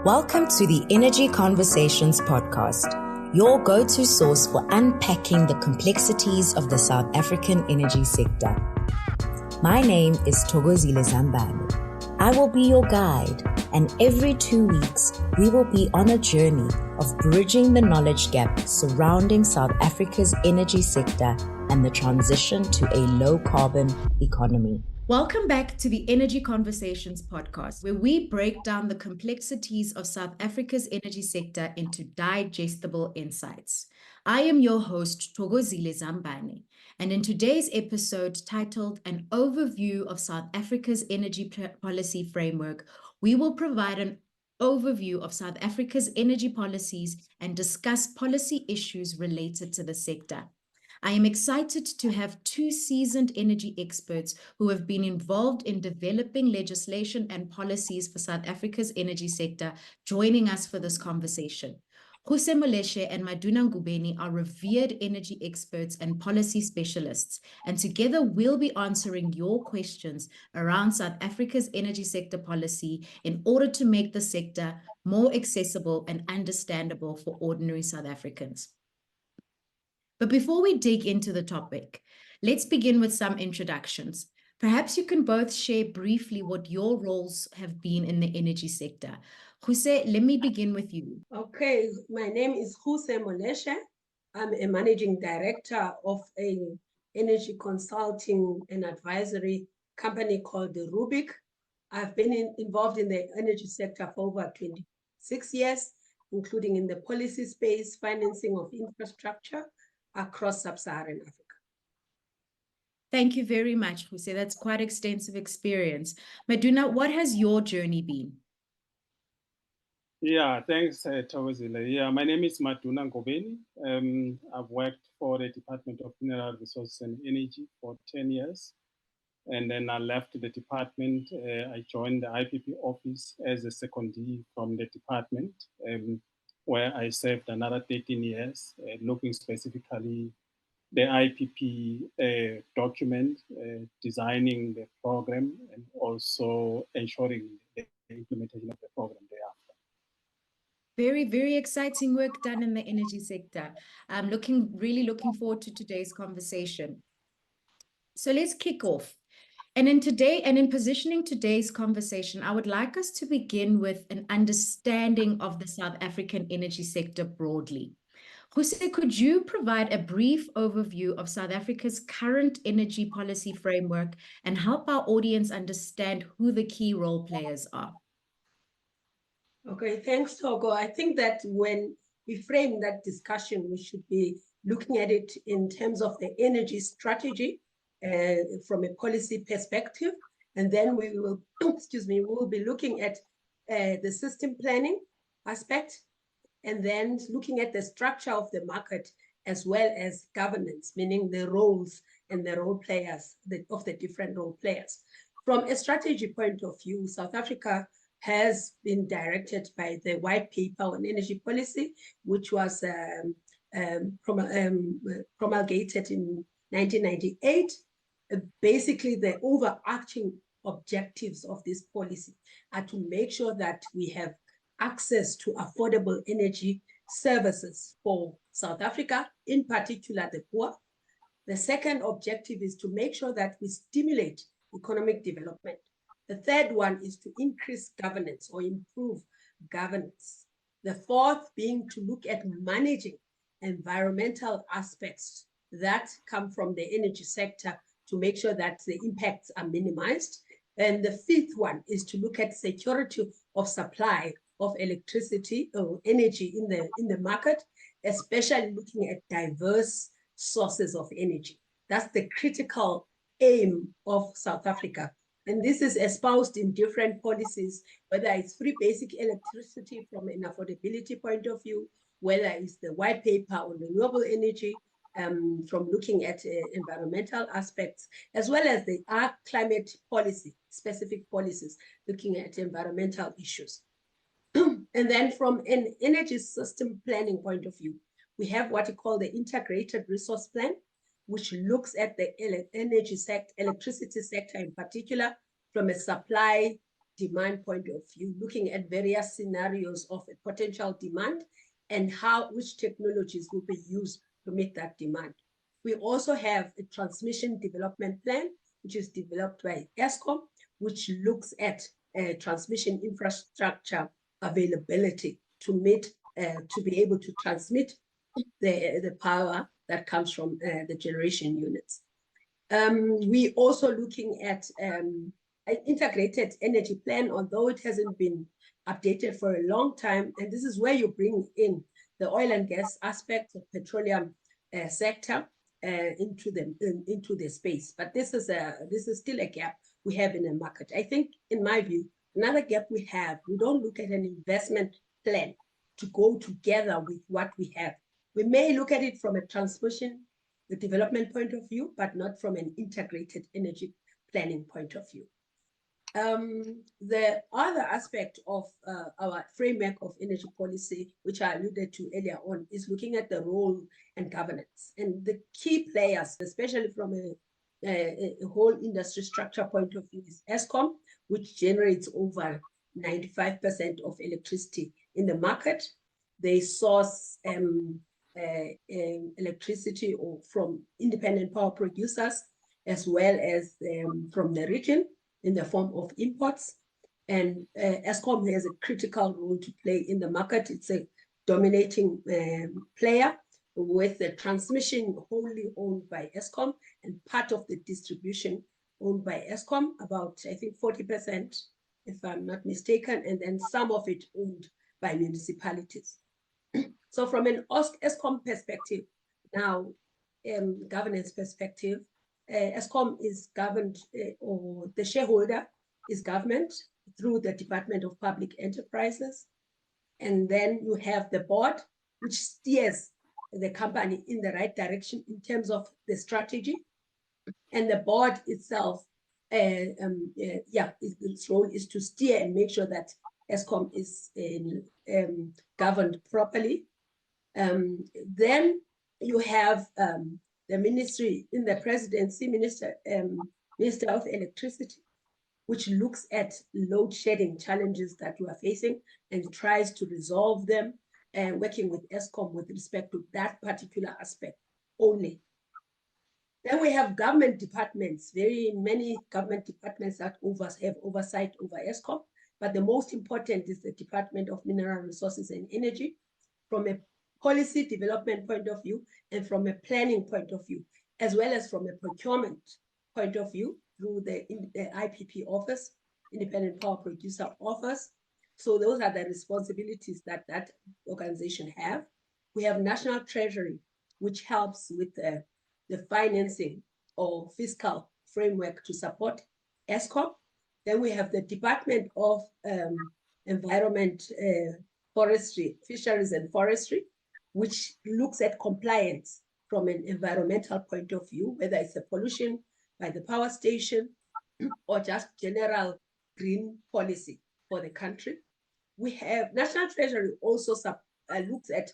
Welcome to the Energy Conversations podcast, your go-to source for unpacking the complexities of the South African energy sector. My name is Thokozile Zambane. I will be your guide, and every 2 weeks, we will be on a journey of bridging the knowledge gap surrounding South Africa's energy sector and the transition to a low-carbon economy. Welcome back to the Energy Conversations podcast, where we break down the complexities of South Africa's energy sector into digestible insights. I am your host, Thokozile Zambane, and in today's episode titled An Overview of South Africa's Energy Policy Framework, we will provide an overview of South Africa's energy policies and discuss policy issues related to the sector. I am excited to have two seasoned energy experts who have been involved in developing legislation and policies for South Africa's energy sector joining us for this conversation. Ruse, Moleshe and Maduna Ngobeni are revered energy experts and policy specialists, and together we'll be answering your questions around South Africa's energy sector policy in order to make the sector more accessible and understandable for ordinary South Africans. But before we dig into the topic, let's begin with some introductions. Perhaps you can both share briefly what your roles have been in the energy sector. Ruse, let me begin with you. Okay, my name is Ruse Moleshe. I'm a managing director of an energy consulting and advisory company called the Rubik. I've been involved in the energy sector for over 26 years, including in the policy space, financing of infrastructure across sub-Saharan Africa. Thank you very much, Ruse. That's quite extensive experience. Maduna, what has your journey been? Yeah, thanks, Thokozile. Yeah, my name is Maduna Ngobeni. I've worked for the Department of Mineral Resources and Energy for 10 years. And then I left the department. I joined the IPP office as a secondee from the department, where I served another 13 years, looking specifically the IPP document, designing the program, and also ensuring the implementation of the program thereafter. Very, very exciting work done in the energy sector. I'm really looking forward to today's conversation. So let's kick off. And in positioning today's conversation, I would like us to begin with an understanding of the South African energy sector broadly. Ruse, could you provide a brief overview of South Africa's current energy policy framework and help our audience understand who the key role players are? Okay, thanks, Togo. I think that when we frame that discussion, we should be looking at it in terms of the energy strategy from a policy perspective. And then we will, we will be looking at the system planning aspect, and then looking at the structure of the market as well as governance, meaning the roles and the role players of the different role players. From a strategy point of view, South Africa has been directed by the White Paper on Energy Policy, which was promulgated in 1998. Basically, the overarching objectives of this policy are to make sure that we have access to affordable energy services for South Africa, in particular the poor. The second objective is to make sure that we stimulate economic development. The third one is to increase governance or improve governance. The fourth being to look at managing environmental aspects that come from the energy sector to make sure that the impacts are minimized. And the fifth one is to look at security of supply of electricity or energy in the market, especially looking at diverse sources of energy. That's the critical aim of South Africa. And this is espoused in different policies, whether it's free basic electricity from an affordability point of view, whether it's the white paper on renewable energy, from looking at environmental aspects, as well as the climate policy, specific policies, looking at environmental issues. And then from an energy system planning point of view, we have what we call the integrated resource plan, which looks at the energy sector, electricity sector in particular, from a supply, demand point of view, looking at various scenarios of a potential demand and which technologies will be used to meet that demand. We also have a transmission development plan, which is developed by Eskom, which looks at transmission infrastructure availability to be able to transmit the power that comes from the generation units. We also looking at an integrated energy plan, although it hasn't been updated for a long time. And this is where you bring in the oil and gas aspects of petroleum sector into the space. But this is still a gap we have in the market. I think, in my view, another gap we have, we don't look at an investment plan to go together with what we have. We may look at it from a transmission, the development point of view, but not from an integrated energy planning point of view. The other aspect of our framework of energy policy, which I alluded to earlier on, is looking at the role and governance. And the key players, especially from a whole industry structure point of view, is Eskom, which generates over 95% of electricity in the market. They source electricity from independent power producers, as well as from the region in the form of imports. And Eskom has a critical role to play in the market. It's a dominating player, with the transmission wholly owned by Eskom and part of the distribution owned by Eskom, about, I think, 40%, if I'm not mistaken, and then some of it owned by municipalities. So from an Eskom perspective, now governance perspective, Eskom is governed, or the shareholder is government through the Department of Public Enterprises. And then you have the board, which steers the company in the right direction in terms of the strategy. And the board itself, its role is to steer and make sure that Eskom is governed properly. Then you have the ministry in the presidency, Minister of Electricity, which looks at load shedding challenges that we are facing and tries to resolve them, and working with Eskom with respect to that particular aspect only. Then we have government departments, very many government departments that have oversight over Eskom, but the most important is the Department of Mineral Resources and Energy, from a policy development point of view and from a planning point of view, as well as from a procurement point of view through the IPP office, Independent Power Producer Office. So those are the responsibilities that that organization have. We have National Treasury, which helps with the financing or fiscal framework to support Eskom. Then we have the Department of Environment, Forestry, Fisheries and Forestry, which looks at compliance from an environmental point of view, whether it's a pollution by the power station or just general green policy for the country. We have National Treasury also looks at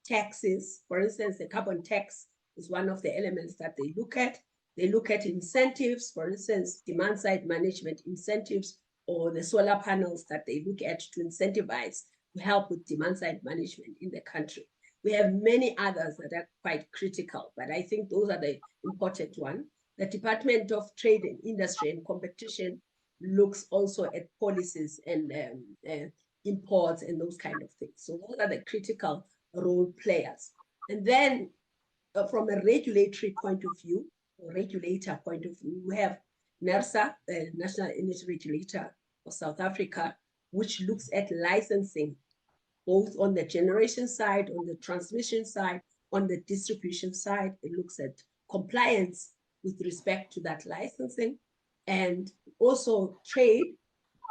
taxes. For instance, the carbon tax is one of the elements that they look at. They look at incentives, for instance, demand side management incentives, or the solar panels that they look at to incentivize to help with demand side management in the country. We have many others that are quite critical, but I think those are the important ones. The Department of Trade and Industry and Competition looks also at policies and imports and those kind of things. So those are the critical role players. And then from a regulatory point of view, or regulator point of view, we have NERSA, the National Energy Regulator of South Africa, which looks at licensing, both on the generation side, on the transmission side, on the distribution side. It looks at compliance with respect to that licensing, and also trade,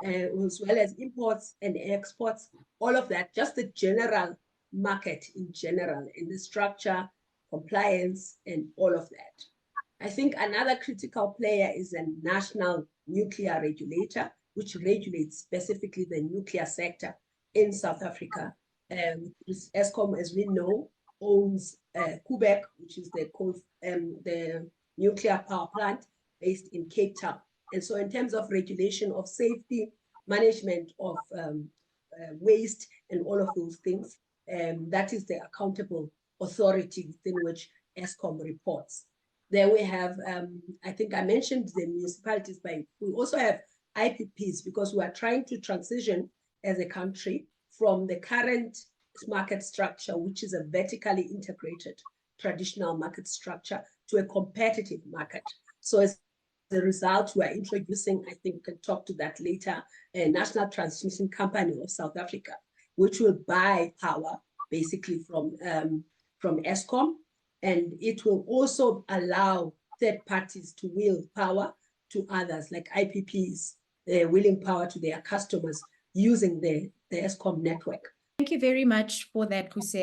as well as imports and exports, all of that, just the general market in general, in the structure, compliance, and all of that. I think another critical player is a national nuclear regulator, which regulates specifically the nuclear sector in South Africa. Eskom, as we know, owns Quebec, which is the nuclear power plant based in Cape Town. And so in terms of regulation of safety management of waste and all of those things. That is the accountable authority within which Eskom reports. There we have, I think I mentioned the municipalities, but we also have IPPs because we are trying to transition as a country from the current market structure, which is a vertically integrated traditional market structure, to a competitive market. So as a result, we are introducing, I think we can talk to that later, a National Transmission Company of South Africa, which will buy power basically from Eskom, and it will also allow third parties to will power to others, like IPPs, willing power to their customers using the Eskom network. Thank you very much for that, Ruse,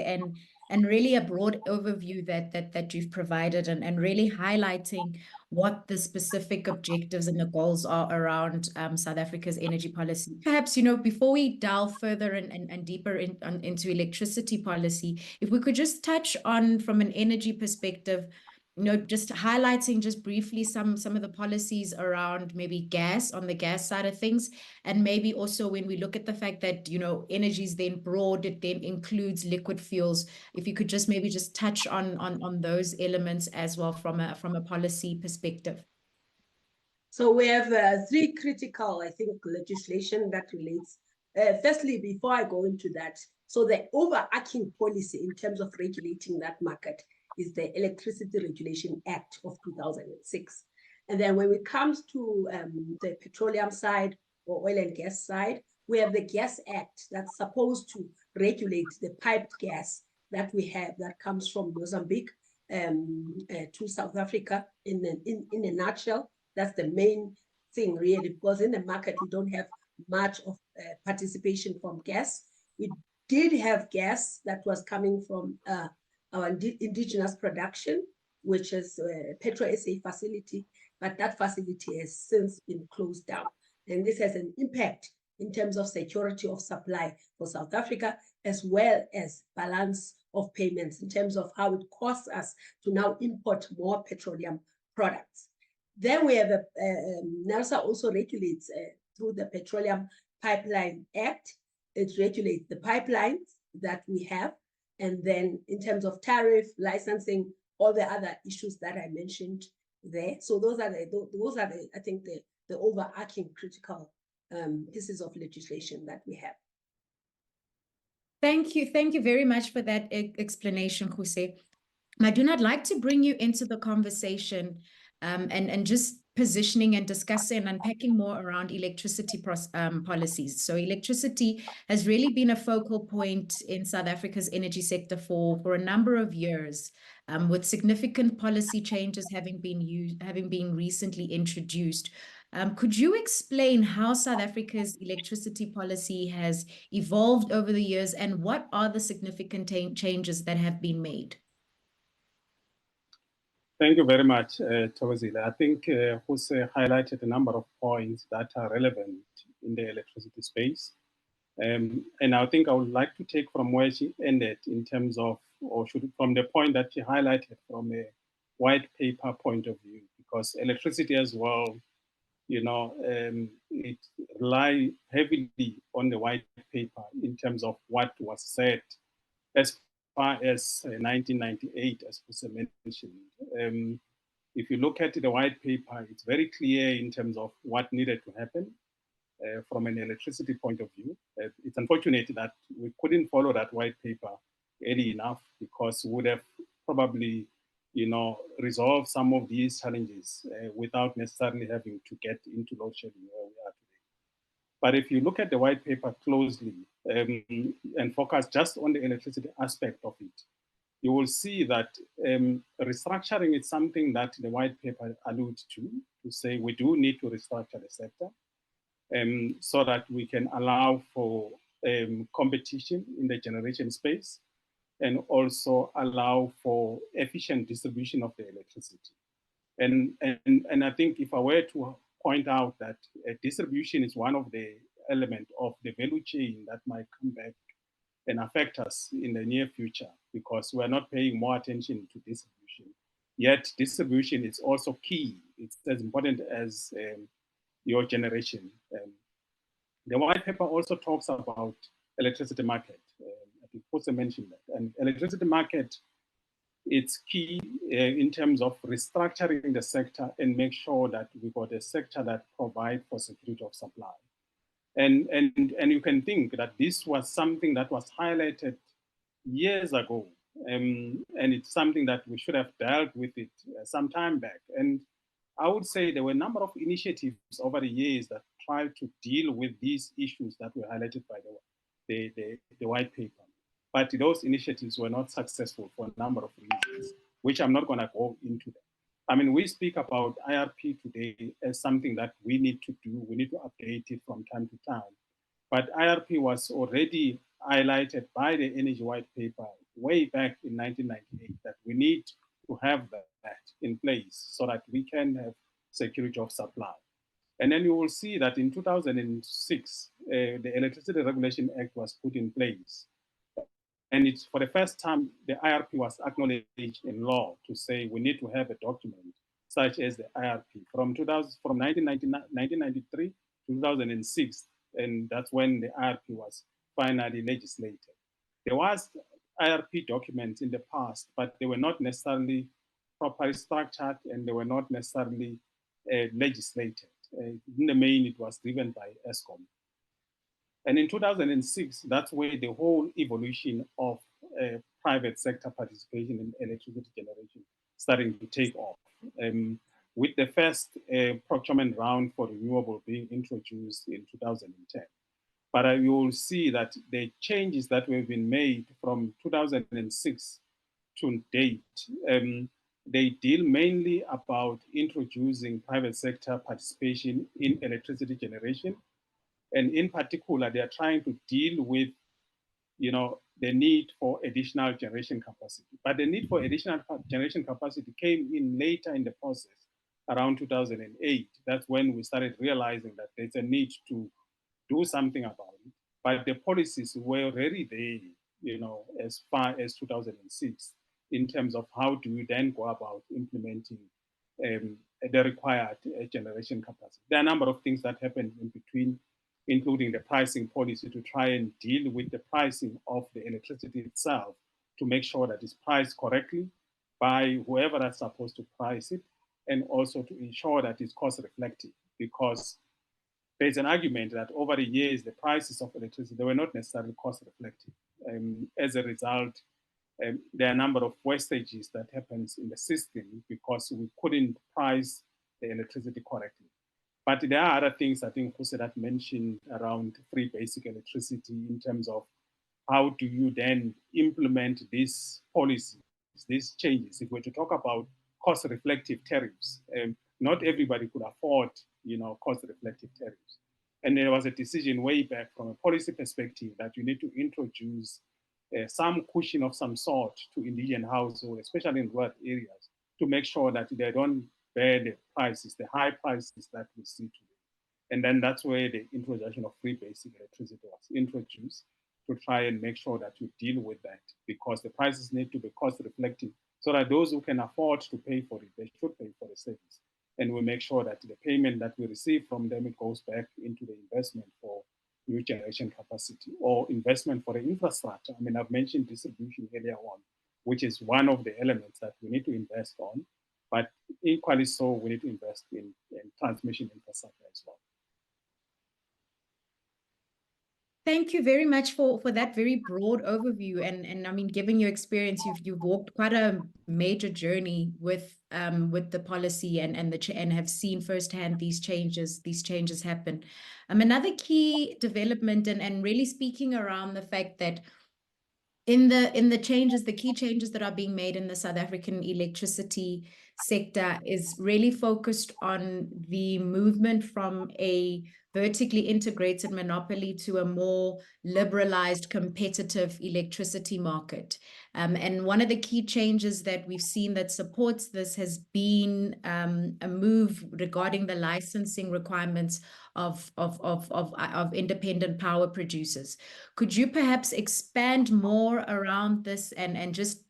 and really a broad overview that you've provided, and really highlighting what the specific objectives and the goals are around South Africa's energy policy. Perhaps, before we delve further and deeper into electricity policy, if we could just touch on, from an energy perspective, just highlighting just briefly some of the policies around maybe gas, on the gas side of things, and maybe also when we look at the fact that, energy is then broad, it then includes liquid fuels. If you could just maybe just touch on those elements as well from a policy perspective. So we have three critical, I think, legislation that relates. Firstly, before I go into that, so the overarching policy in terms of regulating that market is the Electricity Regulation Act of 2006. And then when it comes to the petroleum side or oil and gas side, we have the Gas Act that's supposed to regulate the piped gas that we have that comes from Mozambique to South Africa. In a nutshell, that's the main thing really, because in the market, we don't have much of participation from gas. We did have gas that was coming from our indigenous production, which is Petro SA facility, but that facility has since been closed down. And this has an impact in terms of security of supply for South Africa, as well as balance of payments in terms of how it costs us to now import more petroleum products. Then we have NERSA also regulates through the Petroleum Pipeline Act. It regulates the pipelines that we have. And then in terms of tariff, licensing, all the other issues that I mentioned there. So those are the I think the overarching critical pieces of legislation that we have. Thank you very much for that explanation, Ruse. Maduna, I'd like to bring you into the conversation and just positioning and discussing and unpacking more around electricity policies. So electricity has really been a focal point in South Africa's energy sector for a number of years, with significant policy changes having been recently introduced. Could you explain how South Africa's electricity policy has evolved over the years, and what are the significant changes that have been made? Thank you very much, Thokozile. I think Ruse highlighted a number of points that are relevant in the electricity space. And I think I would like to take from where she ended in terms of, from the point that she highlighted from a white paper point of view, because electricity as well, it relies heavily on the white paper in terms of what was said as far as 1998, as Ruse mentioned. If you look at the white paper, it's very clear in terms of what needed to happen from an electricity point of view. It's unfortunate that we couldn't follow that white paper early enough, because we would have probably, resolved some of these challenges without necessarily having to get into load shedding where we are today. But if you look at the white paper closely and focus just on the electricity aspect of it, you will see that restructuring is something that the white paper alludes to say we do need to restructure the sector so that we can allow for competition in the generation space, and also allow for efficient distribution of the electricity. And I think if I were to point out that distribution is one of the elements of the value chain that might come back and affect us in the near future, because we're not paying more attention to distribution. Yet distribution is also key. It's as important as your generation. The white paper also talks about electricity market. I think Jose mentioned that. And electricity market, it's key in terms of restructuring the sector and make sure that we got a sector that provides for security of supply. And you can think that this was something that was highlighted years ago. And it's something that we should have dealt with it some time back. And I would say there were a number of initiatives over the years that tried to deal with these issues that were highlighted by the white paper. But those initiatives were not successful for a number of reasons, which I'm not going to go into them. I mean, we speak about IRP today as something that we need to do. We need to update it from time to time. But IRP was already highlighted by the Energy White Paper way back in 1998 that we need to have that in place so that we can have security of supply. And then you will see that in 2006, the Electricity Regulation Act was put in place. And it's for the first time, the IRP was acknowledged in law to say we need to have a document such as the IRP from 1993 to 2006. And that's when the IRP was finally legislated. There was IRP documents in the past, but they were not necessarily properly structured and they were not necessarily legislated. In the main, it was driven by ESCOM. And in 2006, that's where the whole evolution of private sector participation in electricity generation starting to take off. With the first procurement round for renewable being introduced in 2010. But you will see that the changes that have been made from 2006 to date, they deal mainly about introducing private sector participation in electricity generation. And in particular, they are trying to deal with, the need for additional generation capacity. But the need for additional generation capacity came in later in the process, around 2008. That's when we started realizing that there's a need to do something about it. But the policies were already there, as far as 2006, in terms of how do you then go about implementing the required generation capacity. There are a number of things that happened in between, including the pricing policy to try and deal with the pricing of the electricity itself to make sure that it's priced correctly by whoever that's supposed to price it, and also to ensure that it's cost reflective, because there's an argument that over the years, the prices of electricity, they were not necessarily cost reflective. As a result, there are a number of wastages that happens in the system because we couldn't price the electricity correctly. But there are other things I think Jose that mentioned around free basic electricity in terms of how do you then implement these policies, these changes. If we're to talk about cost reflective tariffs, not everybody could afford, cost reflective tariffs. And there was a decision way back from a policy perspective that you need to introduce some cushion of some sort to indigenous households, especially in rural areas, to make sure that they don't bear the prices, the high prices that we see today. And then that's where the introduction of free basic electricity was introduced to try and make sure that you deal with that, because the prices need to be cost reflective so that those who can afford to pay for it, they should pay for the service. And we make sure that the payment that we receive from them, it goes back into the investment for new generation capacity or investment for the infrastructure. I mean, I've mentioned distribution earlier on, which is one of the elements that we need to invest on, but equally so, we need to invest in transmission infrastructure as well. Thank you very much for that very broad overview. And I mean, given your experience, you've walked quite a major journey with the policy and have seen firsthand these changes happen. Another key development and really speaking around the fact that in the changes, the key changes that are being made in the South African electricity sector is really focused on the movement from a vertically integrated monopoly to a more liberalized, competitive electricity market. And one of the key changes that we've seen that supports this has been a move regarding the licensing requirements of independent power producers. Could you perhaps expand more around this and just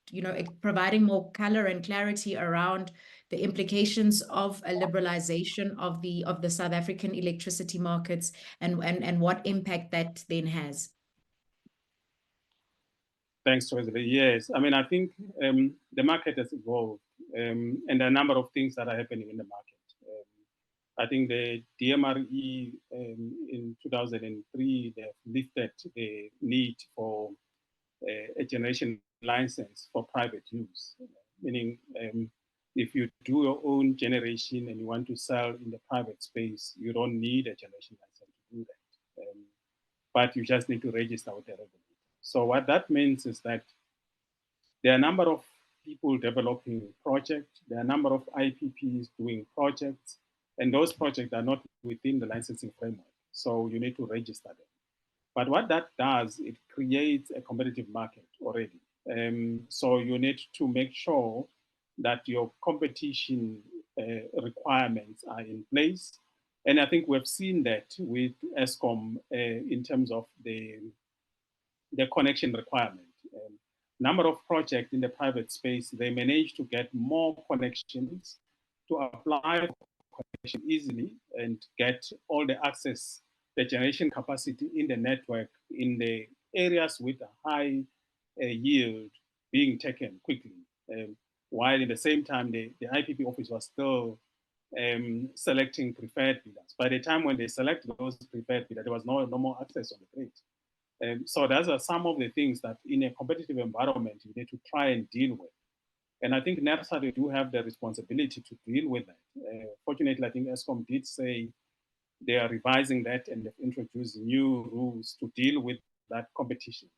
providing more color and clarity around the implications of a liberalization of the South African electricity markets, and what impact that then has? Thanks, Wesley. Yes, I mean, I think the market has evolved, and there are a number of things that are happening in the market. I think the DMRE in 2003, they lifted the need for a generation license for private use, meaning if you do your own generation and you want to sell in the private space, you don't need a generation license to do that, but you just need to register with the regulator. So what that means is that there are a number of people developing projects, there are a number of IPPs doing projects, and those projects are not within the licensing framework. So you need to register them. But what that does, it creates a competitive market already. So you need to make sure that your competition requirements are in place. And I think we've seen that with Eskom in terms of the connection requirement. Number of projects in the private space, they manage to get more connections to apply for connection easily and get all the access, the generation capacity in the network in the areas with a high yield being taken quickly. While at the same time, the IPP office was still selecting preferred bidders. By the time when they select those preferred bidders, there was no more access on the grid. So those are some of the things that in a competitive environment, you need to try and deal with. And I think NERSA, they do have the responsibility to deal with that. Fortunately, I think Eskom did say they are revising that and they've introduced new rules to deal with that competition.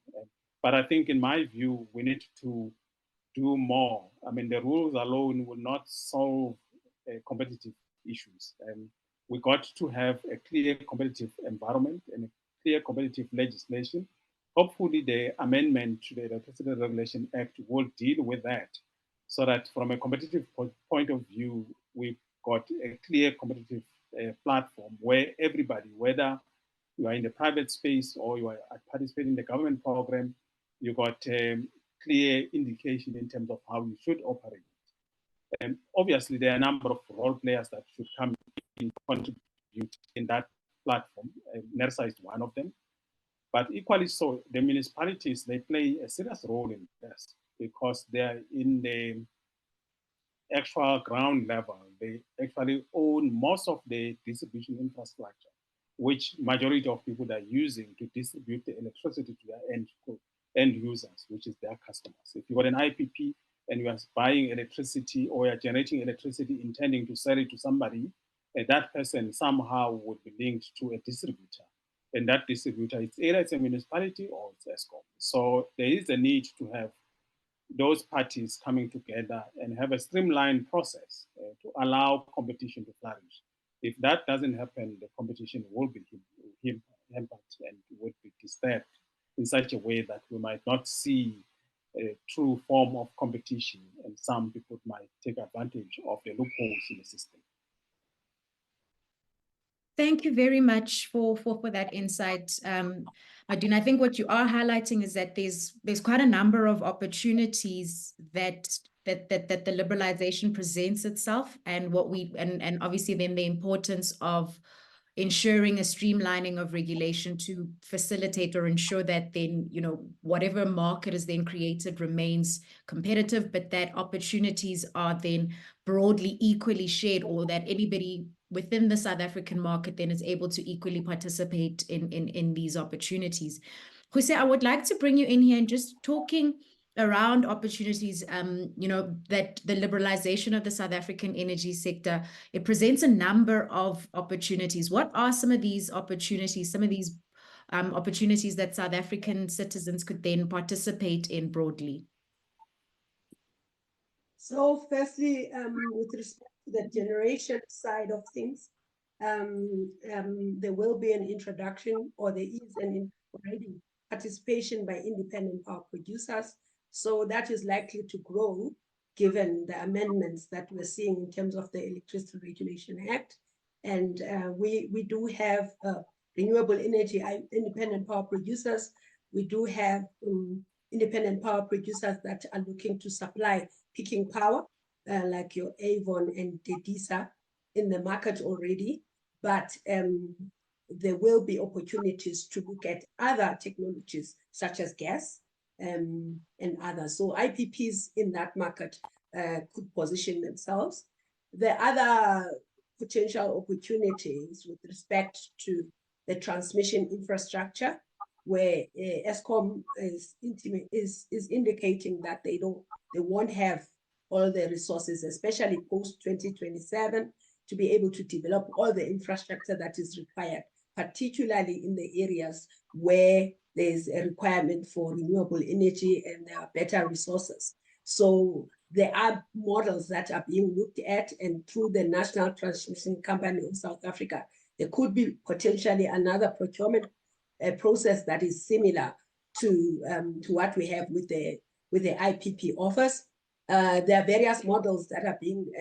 But I think in my view, we need to do more. I mean, the rules alone will not solve competitive issues. We got to have a clear competitive environment and a clear competitive legislation. Hopefully the amendment to the Electricity Regulation Act will deal with that so that from a competitive point of view, we've got a clear competitive platform where everybody, whether you are in the private space or you are participating in the government program, you got clear indication in terms of how you should operate. And obviously there are a number of role players that should come in, contribute in that platform. NERSA is one of them. But equally so, the municipalities, they play a serious role in this because they're in the actual ground level. They actually own most of the distribution infrastructure, which majority of people are using to distribute the electricity to their end users, which is their customers. If you've got an IPP and you are buying electricity or you're generating electricity intending to sell it to somebody, that person somehow would be linked to a distributor. And that distributor, it's either it's a municipality or it's Eskom. So there is a need to have those parties coming together and have a streamlined process to allow competition to flourish. If that doesn't happen, the competition will be hampered and would be disturbed in such a way that we might not see a true form of competition, and some people might take advantage of the loopholes in the system. Thank you very much for that insight, Maduna. I think what you are highlighting is that there's quite a number of opportunities that the liberalization presents itself, and and obviously then the importance of ensuring a streamlining of regulation to facilitate or ensure that then, whatever market is then created remains competitive, but that opportunities are then broadly equally shared, or that anybody within the South African market then is able to equally participate in these opportunities. Jose, I would like to bring you in here and just talking around opportunities, that the liberalization of the South African energy sector, it presents a number of opportunities. What are some of these opportunities, opportunities that South African citizens could then participate in broadly? So firstly, with respect to the generation side of things, there will be an introduction, or there is an already participation by independent power producers. So that is likely to grow given the amendments that we're seeing in terms of the Electricity Regulation Act. And we do have renewable energy independent power producers. We do have independent power producers that are looking to supply peaking power. like your Avon and Dedisa in the market already, but there will be opportunities to look at other technologies such as gas and others. So IPPs in that market could position themselves. The other potential opportunities with respect to the transmission infrastructure, where Eskom is indicating that they won't have all the resources, especially post 2027, to be able to develop all the infrastructure that is required, particularly in the areas where there's a requirement for renewable energy and there are better resources. So there are models that are being looked at, and through the National Transmission Company of South Africa, there could be potentially another procurement process that is similar to what we have with the IPP offers. There are various models that are being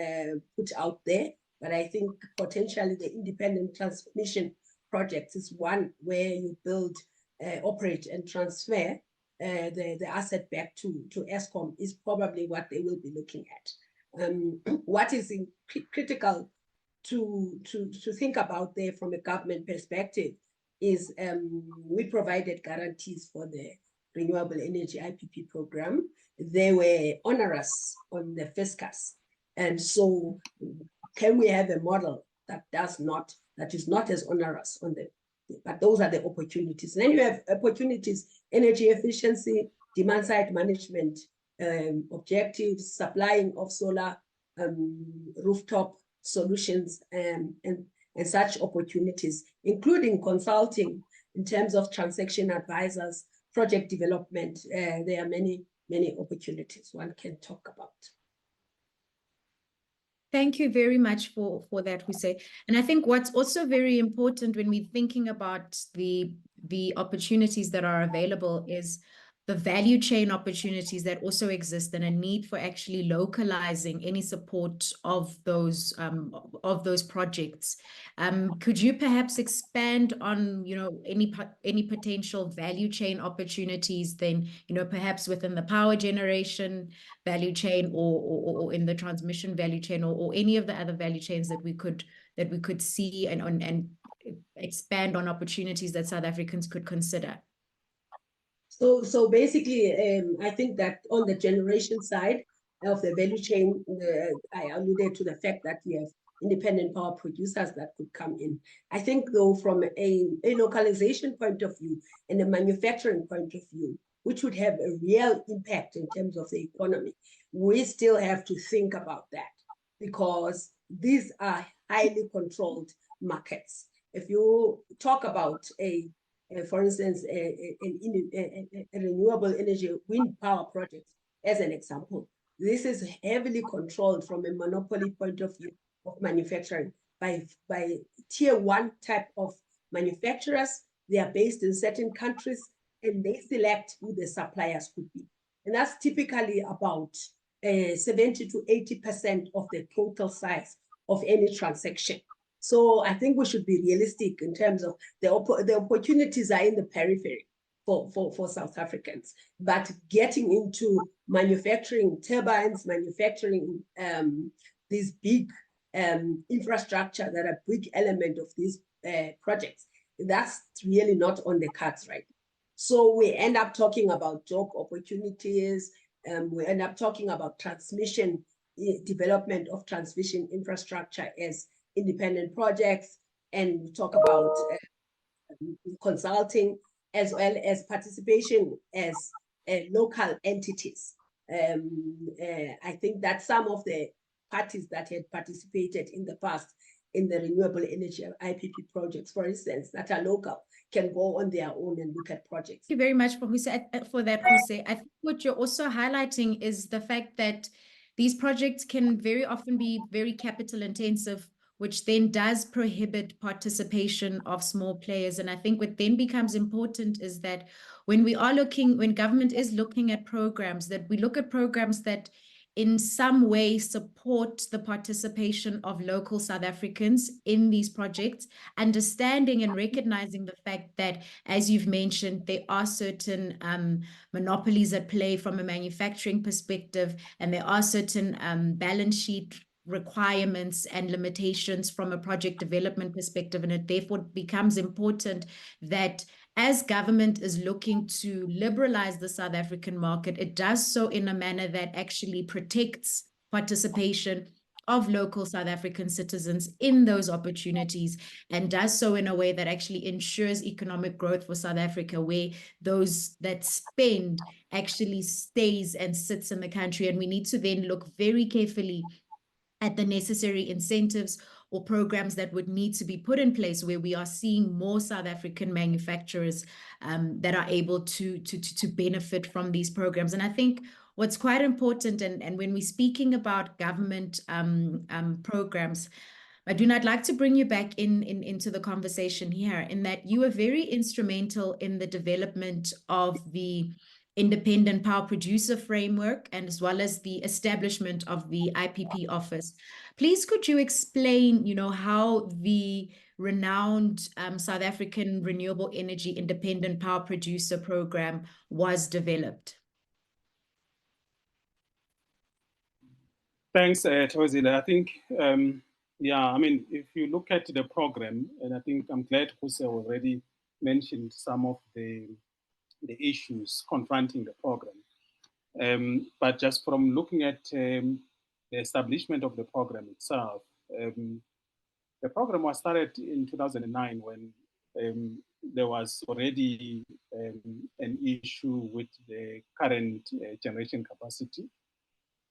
put out there, but I think potentially the independent transmission projects is one where you build, operate, and transfer the asset back to Eskom is probably what they will be looking at. What is critical to think about there from a government perspective is we provided guarantees for the renewable energy IPP program. They were onerous on the fiscus. And so can we have a model that is not as onerous on the, but those are the opportunities. And then you have opportunities, energy efficiency, demand side management, objectives, supplying of solar, rooftop solutions, and such opportunities, including consulting in terms of transaction advisors, project development. There are many opportunities one can talk about. Thank you very much for that, Ruse. And I think what's also very important when we're thinking about the opportunities that are available is the value chain opportunities that also exist, and a need for actually localizing any support of those projects. Could you perhaps expand on, any potential value chain opportunities then, perhaps within the power generation value chain, or in the transmission value chain, or any of the other value chains that we could see, and expand on opportunities that South Africans could consider? So basically, I think that on the generation side of the value chain, I alluded to the fact that we have independent power producers that could come in. I think, though, from a localization point of view and a manufacturing point of view, which would have a real impact in terms of the economy, we still have to think about that, because these are highly controlled markets. If you talk about for instance, a renewable energy wind power project, as an example, this is heavily controlled from a monopoly point of view of manufacturing by tier one type of manufacturers. They are based in certain countries, and they select who the suppliers could be. And that's typically about 70 to 80% of the total size of any transaction. So I think we should be realistic in terms of the opportunities are in the periphery for South Africans, but getting into manufacturing turbines, manufacturing these big infrastructure that are a big element of these projects, that's really not on the cards right now. So we end up talking about job opportunities, we end up talking about transmission, development of transmission infrastructure as independent projects, and we talk about consulting as well as participation as local entities. I think that some of the parties that had participated in the past in the renewable energy IPP projects, for instance, that are local, can go on their own and look at projects. Thank you very much for that, Ruse. I think what you're also highlighting is the fact that these projects can very often be very capital intensive, which then does prohibit participation of small players. And I think what then becomes important is that when government is looking at programs, that we look at programs that in some way support the participation of local South Africans in these projects, understanding and recognizing the fact that, as you've mentioned, there are certain monopolies at play from a manufacturing perspective, and there are certain balance sheet requirements and limitations from a project development perspective, and it therefore becomes important that as government is looking to liberalize the South African market, it does so in a manner that actually protects participation of local South African citizens in those opportunities, and does so in a way that actually ensures economic growth for South Africa, where those that spend actually stays and sits in the country. And we need to then look very carefully at the necessary incentives or programs that would need to be put in place, where we are seeing more South African manufacturers that are able to benefit from these programs. And I think what's quite important, and when we're speaking about government programs, Maduna, I'd like to bring you back into the conversation here, in that you were very instrumental in the development of the independent power producer framework, and as well as the establishment of the IPP office. Please, could you explain, how the renowned South African Renewable Energy Independent Power Producer Program was developed? Thanks, Thokozile. I think, if you look at the program, and I think I'm glad Ruse already mentioned some of the issues confronting the program. But just from looking at the establishment of the program itself, the program was started in 2009 when there was already an issue with the current generation capacity.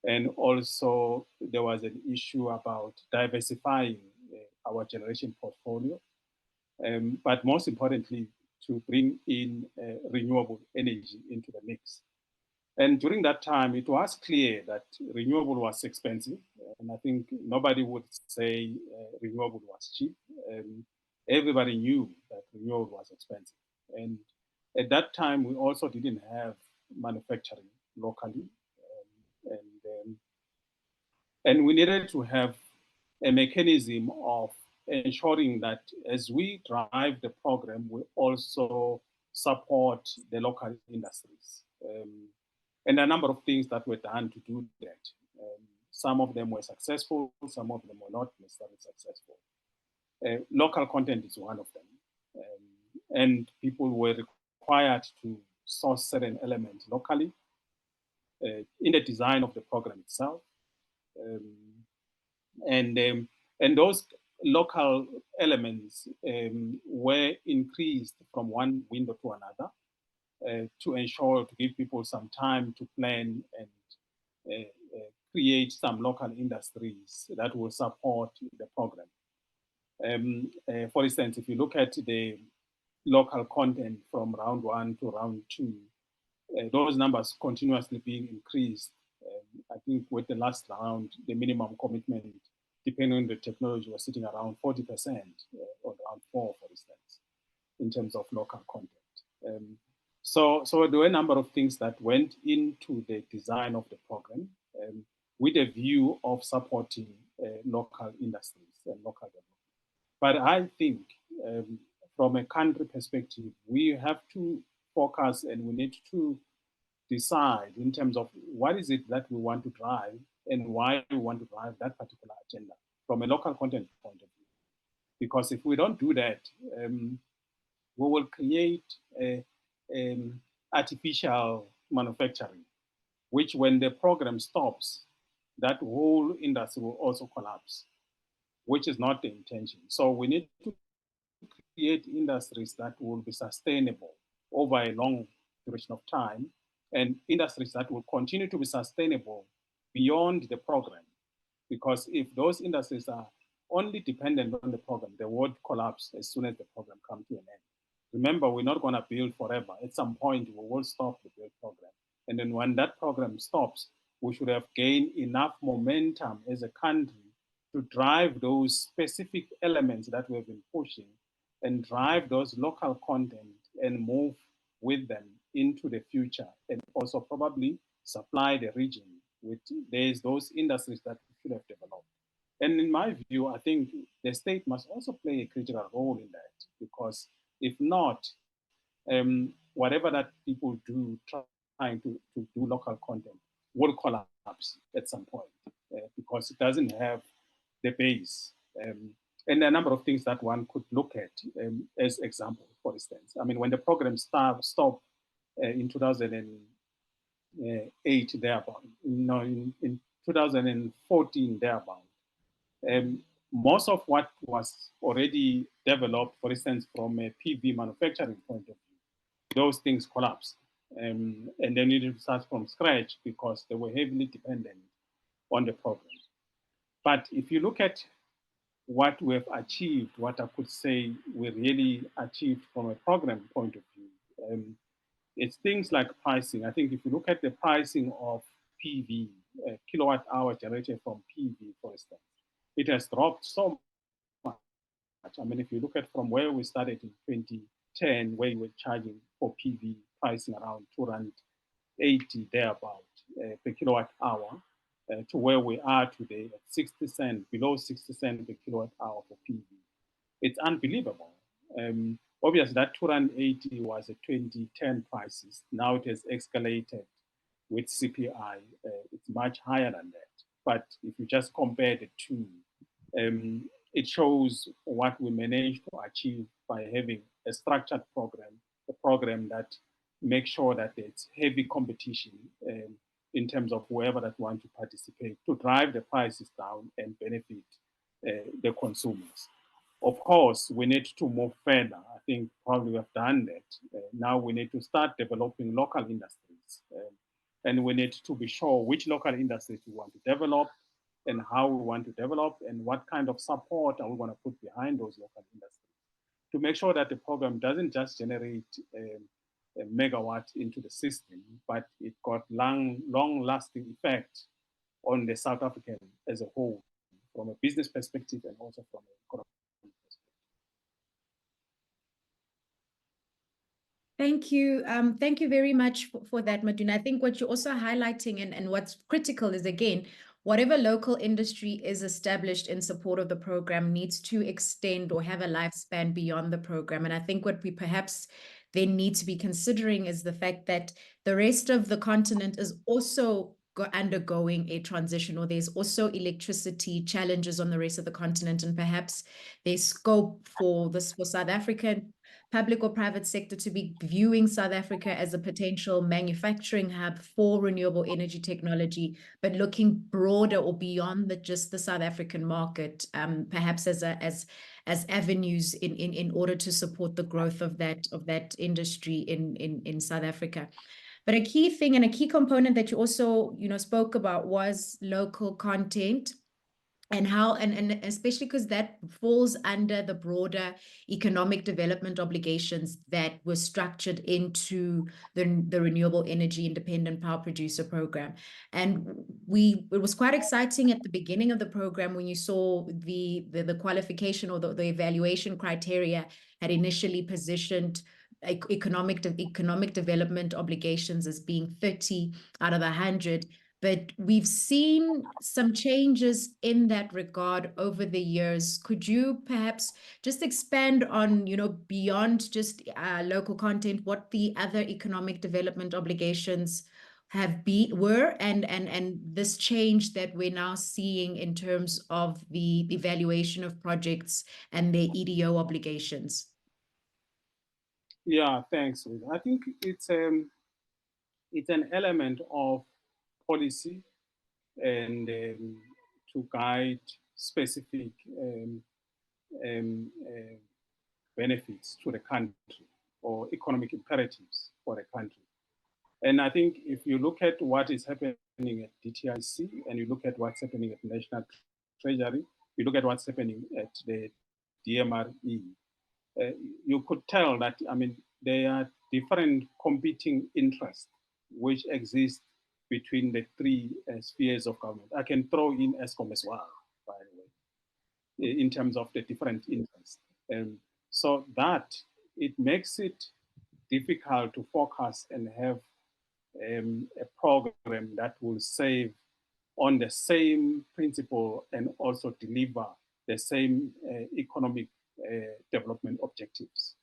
And also there was an issue about diversifying our generation portfolio. But most importantly, to bring in renewable energy into the mix. And during that time, it was clear that renewable was expensive. And I think nobody would say renewable was cheap. Everybody knew that renewable was expensive. And at that time, we also didn't have manufacturing locally. And we needed to have a mechanism of ensuring that as we drive the program, we also support the local industries. And a number of things that were done to do that. Some of them were successful, some of them were not necessarily successful. Local content is one of them. And people were required to source certain elements locally in the design of the program itself. And those local elements were increased from one window to another to ensure, to give people some time to plan and create some local industries that will support the program. For instance, if you look at the local content from round 1 to round 2, those numbers continuously being increased. I think with the last round, the minimum commitment, depending on the technology, was sitting around 40%, or around 4%, for instance, in terms of local content. So there were a number of things that went into the design of the program with a view of supporting local industries and local development. But I think from a country perspective, we have to focus and we need to decide in terms of what is it that we want to drive and why we want to drive that particular agenda from a local content point of view. Because if we don't do that, we will create artificial manufacturing, which when the program stops, that whole industry will also collapse, which is not the intention. So we need to create industries that will be sustainable over a long duration of time, and industries that will continue to be sustainable beyond the program. Because if those industries are only dependent on the program, the world collapse as soon as the program comes to an end. Remember, we're not going to build forever. At some point, we will stop the build program. And then when that program stops, we should have gained enough momentum as a country to drive those specific elements that we've been pushing and drive those local content and move with them into the future, and also probably supply the region There's those industries that we should have developed. And in my view, I think the state must also play a critical role in that, because if not, whatever that people do trying to do local content will collapse at some point because it doesn't have the base. And a number of things that one could look at as example, for instance. I mean, when the program stopped in 2008, thereabout, in 2014, thereabout, most of what was already developed, for instance, from a PV manufacturing point of view, those things collapsed. And they needed to start from scratch because they were heavily dependent on the program. But if you look at what we've achieved, what I could say we really achieved from a program point of view, it's things like pricing. I think if you look at the pricing of PV, kilowatt hour generated from PV, for instance, it has dropped so much. I mean, if you look at from where we started in 2010, where we were charging for PV pricing around 280 thereabout per kilowatt hour, to where we are today at 60 cents, below 60 cents per kilowatt hour for PV. It's unbelievable. Obviously, that 280 was a 2010 prices. Now it has escalated with CPI. It's much higher than that. But if you just compare the two, it shows what we managed to achieve by having a structured program, a program that makes sure that there's heavy competition in terms of whoever that want to participate to drive the prices down and benefit the consumers. Of course, we need to move further. I think probably we have done that. Now we need to start developing local industries. And we need to be sure which local industries we want to develop and how we want to develop and what kind of support are we going to put behind those local industries to make sure that the program doesn't just generate a megawatt into the system, but it got long-lasting effect on the South African as a whole, from a business perspective and also from an economic perspective. Thank you. Thank you very much for that, Maduna. I think what you're also highlighting and what's critical is, again, whatever local industry is established in support of the program needs to extend or have a lifespan beyond the program. And I think what we perhaps then need to be considering is the fact that the rest of the continent is also undergoing a transition, or there's also electricity challenges on the rest of the continent, and perhaps there's scope for this for South African public or private sector to be viewing South Africa as a potential manufacturing hub for renewable energy technology, but looking broader or beyond just the South African market, perhaps as avenues in order to support the growth of that industry in South Africa. But a key thing and a key component that you also spoke about was local content. And how, and especially because that falls under the broader economic development obligations that were structured into the Renewable Energy Independent Power Producer Program. And it was quite exciting at the beginning of the program when you saw the qualification or the evaluation criteria had initially positioned economic development obligations as being 30 out of 100. But we've seen some changes in that regard over the years. Could you perhaps just expand on, beyond just local content, what the other economic development obligations were, and this change that we're now seeing in terms of the evaluation of projects and their EDO obligations? Yeah, thanks. I think it's an element of policy and to guide specific benefits to the country or economic imperatives for the country. And I think if you look at what is happening at DTIC and you look at what's happening at National Treasury, you look at what's happening at the DMRE, you could tell that, I mean, there are different competing interests which exist between the three spheres of government. I can throw in ESCOM as well, by the way, in terms of the different interests. So that it makes it difficult to focus and have a program that will save on the same principle and also deliver the same economic development objectives.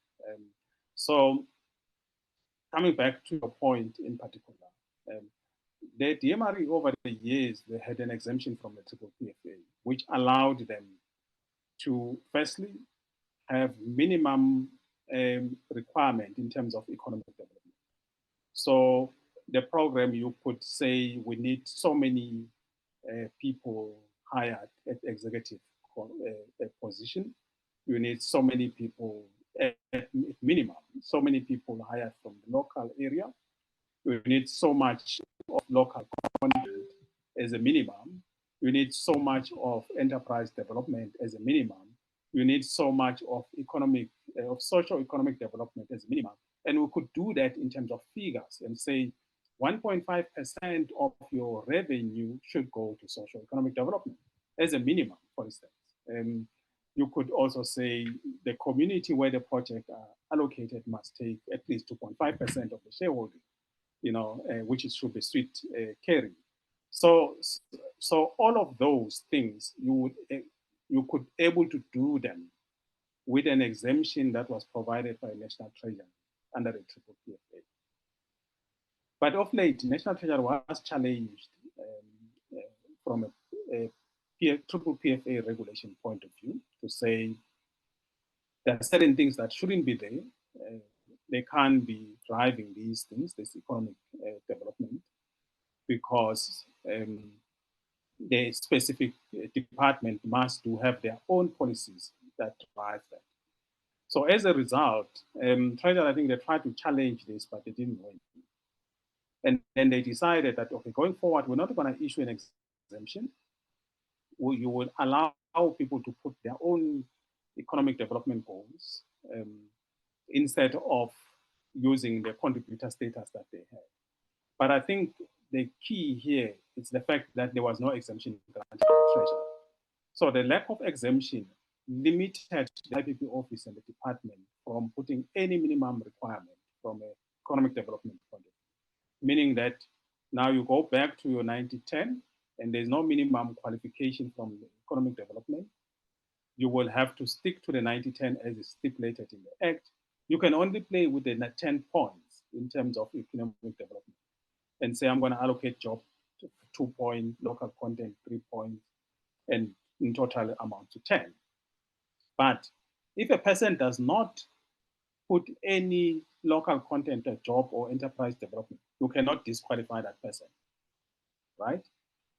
So coming back to your point in particular, the DMRE over the years, they had an exemption from the triple PFA, which allowed them to firstly have minimum requirement in terms of economic development. So the program, you could say we need so many people hired at executive position. You need so many people at minimum, so many people hired from the local area. You need so much of local content as a minimum. You need so much of enterprise development as a minimum. You need so much of economic, of socio-economic development as a minimum. And we could do that in terms of figures and say 1.5% of your revenue should go to socio-economic development as a minimum, for instance. You could also say the community where the project are allocated must take at least 2.5% of the shareholding, which should be sweet carry. So all of those things you could able to do them with an exemption that was provided by National Treasury under the triple PFA. But of late, National Treasury was challenged from a triple PFA regulation point of view to say there are certain things that shouldn't be there. They can't be driving these things, this economic development, because the specific department must have their own policies that drive that. So as a result, Treasury, I think they tried to challenge this, but they didn't win. And then they decided that, okay, going forward, we're not going to issue an exemption. You will allow people to put their own economic development goals instead of using the contributor status that they have. But I think the key here is the fact that there was no exemption granted by the Treasury. So the lack of exemption limited the IPP office and the department from putting any minimum requirement from an economic development point of view. Meaning that now you go back to your 90-10 and there's no minimum qualification from the economic development. You will have to stick to the 90-10 as is stipulated in the Act. You can only play with the 10 points in terms of economic development and say, I'm going to allocate job to 2 points, local content 3 points, and in total amount to 10. But if a person does not put any local content or job or enterprise development, you cannot disqualify that person, right?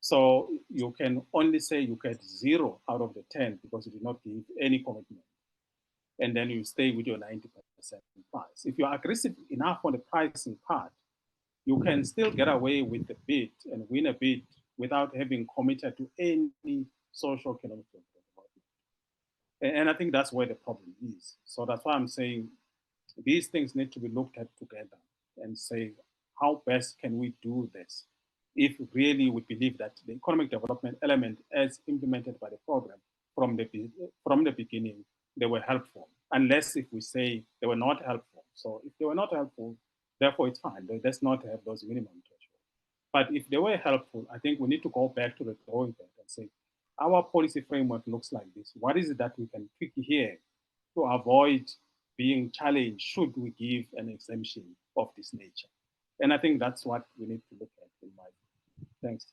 So you can only say you get 0 out of the 10 because you did not give any commitment. And then you stay with your 90% price. If you're aggressive enough on the pricing part, you can still get away with the bid and win a bid without having committed to any social economic development. And I think that's where the problem is. So that's why I'm saying these things need to be looked at together and say, how best can we do this? If really we believe that the economic development element as implemented by the program from the beginning, they were helpful, unless if we say they were not helpful. So if they were not helpful, therefore it's fine. Let's not have those minimum thresholds. But if they were helpful, I think we need to go back to the drawing board and say, our policy framework looks like this. What is it that we can tweak here to avoid being challenged should we give an exemption of this nature? And I think that's what we need to look at in my view. Thanks.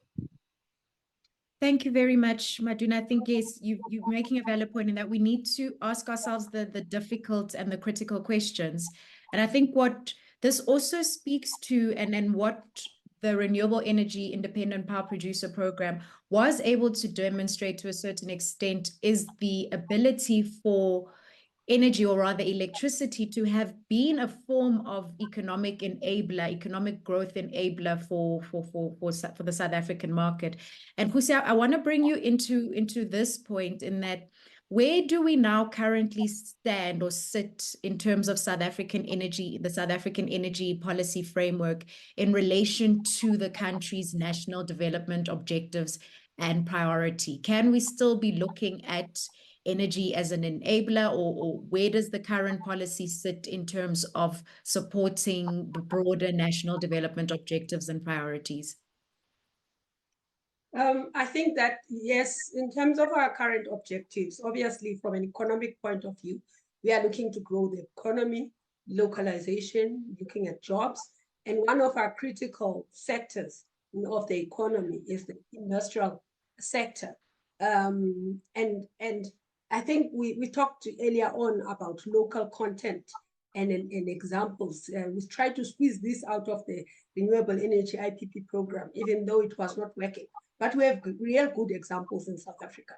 Thank you very much, Maduna. I think, yes, you're making a valid point in that we need to ask ourselves the difficult and the critical questions. And I think what this also speaks to, and then what the Renewable Energy Independent Power Producer Program was able to demonstrate to a certain extent, is the ability for energy, or rather electricity, to have been a form of economic enabler, economic growth enabler for the South African market. And Ruse, I want to bring you into this point, in that where do we now currently stand or sit in terms of South African energy, the South African energy policy framework in relation to the country's national development objectives and priority? Can we still be looking at energy as an enabler, or where does the current policy sit in terms of supporting the broader national development objectives and priorities? I think that, yes, in terms of our current objectives, obviously from an economic point of view, we are looking to grow the economy, localization, looking at jobs. And one of our critical sectors of the economy is the industrial sector. And I think we talked earlier on about local content and examples. We tried to squeeze this out of the Renewable Energy IPP program, even though it was not working. But we have real good examples in South Africa.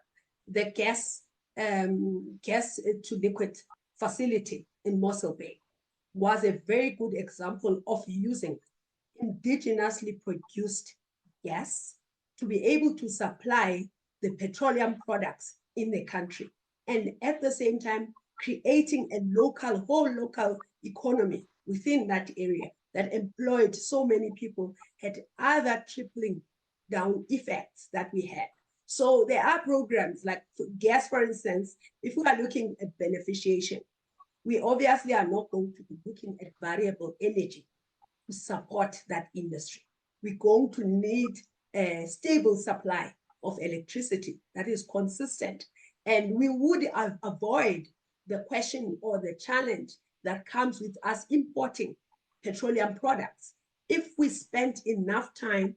The gas to liquid facility in Mossel Bay was a very good example of using indigenously produced gas to be able to supply the petroleum products in the country. And at the same time, creating a whole local economy within that area that employed so many people, had other tripling down effects that we had. So there are programs like gas, for instance. If we are looking at beneficiation, we obviously are not going to be looking at variable energy to support that industry. We're going to need a stable supply of electricity that is consistent. And we would avoid the question or the challenge that comes with us importing petroleum products if we spent enough time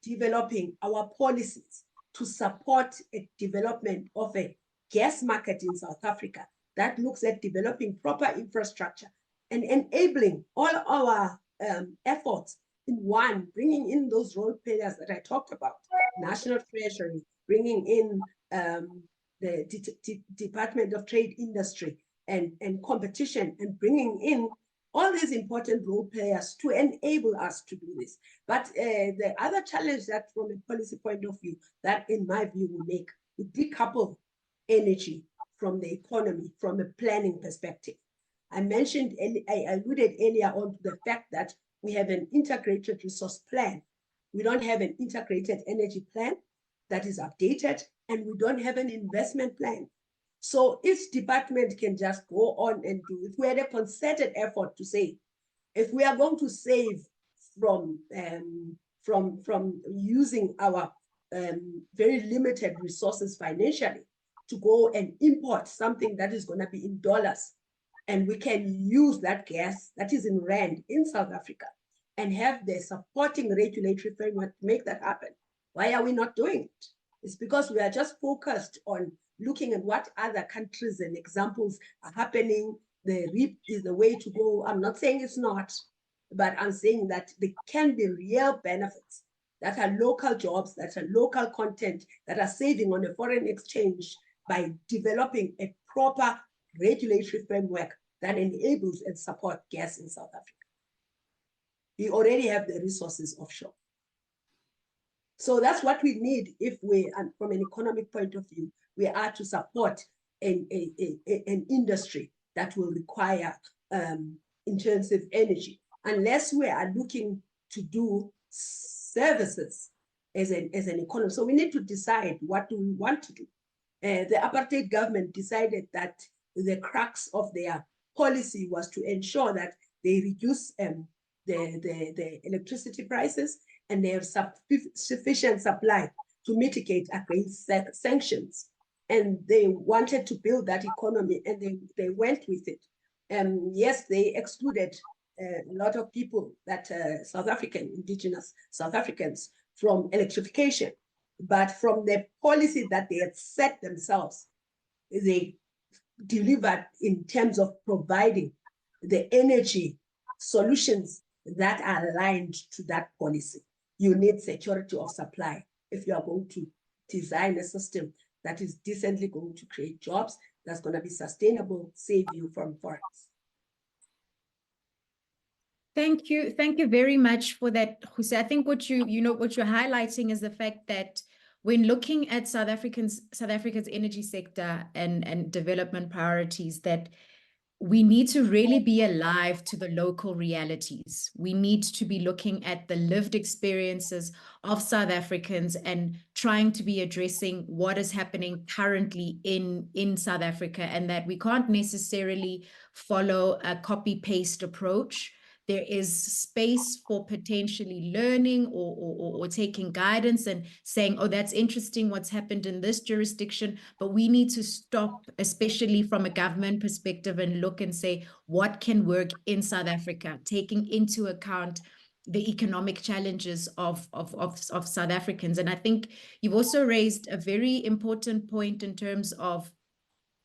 developing our policies to support a development of a gas market in South Africa that looks at developing proper infrastructure and enabling all our efforts in one, bringing in those role players that I talked about, National Treasury, bringing in the Department of Trade, Industry and Competition, and bringing in all these important role players to enable us to do this. But the other challenge that from a policy point of view, that in my view we decouple energy from the economy from a planning perspective. I alluded earlier on to the fact that we have an integrated resource plan. We don't have an integrated energy plan that is updated, and we don't have an investment plan. So each department can just go on and do it. We had a concerted effort to say, if we are going to save from using our very limited resources financially to go and import something that is going to be in dollars, and we can use that gas that is in rand in South Africa and have the supporting regulatory framework to make that happen. Why are we not doing it? It's because we are just focused on looking at what other countries and examples are happening. The REAP is the way to go. I'm not saying it's not, but I'm saying that there can be real benefits that are local jobs, that are local content, that are saving on a foreign exchange by developing a proper regulatory framework that enables and supports gas in South Africa. We already have the resources offshore. So that's what we need if we, and from an economic point of view, we are to support an industry that will require intensive energy, unless we are looking to do services as an economy. So we need to decide, what do we want to do? The apartheid government decided that the crux of their policy was to ensure that they reduce the electricity prices, and they have sufficient supply to mitigate against sanctions. And they wanted to build that economy, and they went with it. Yes, they excluded a lot of people, that South African, indigenous South Africans, from electrification. But from the policy that they had set themselves, they delivered in terms of providing the energy solutions that are aligned to that policy. You need security of supply if you are going to design a system that is decently going to create jobs, that's going to be sustainable, save you from forex. Thank you very much for that, Ruse. I think what you're highlighting is the fact that when looking at South Africa's energy sector and development priorities, that we need to really be alive to the local realities. We need to be looking at the lived experiences of South Africans and trying to be addressing what is happening currently in South Africa, and that we can't necessarily follow a copy-paste approach. there is space for potentially learning or taking guidance and saying, oh, that's interesting what's happened in this jurisdiction, but we need to stop, especially from a government perspective, and look and say, what can work in South Africa, taking into account the economic challenges of South Africans. And I think you've also raised a very important point in terms of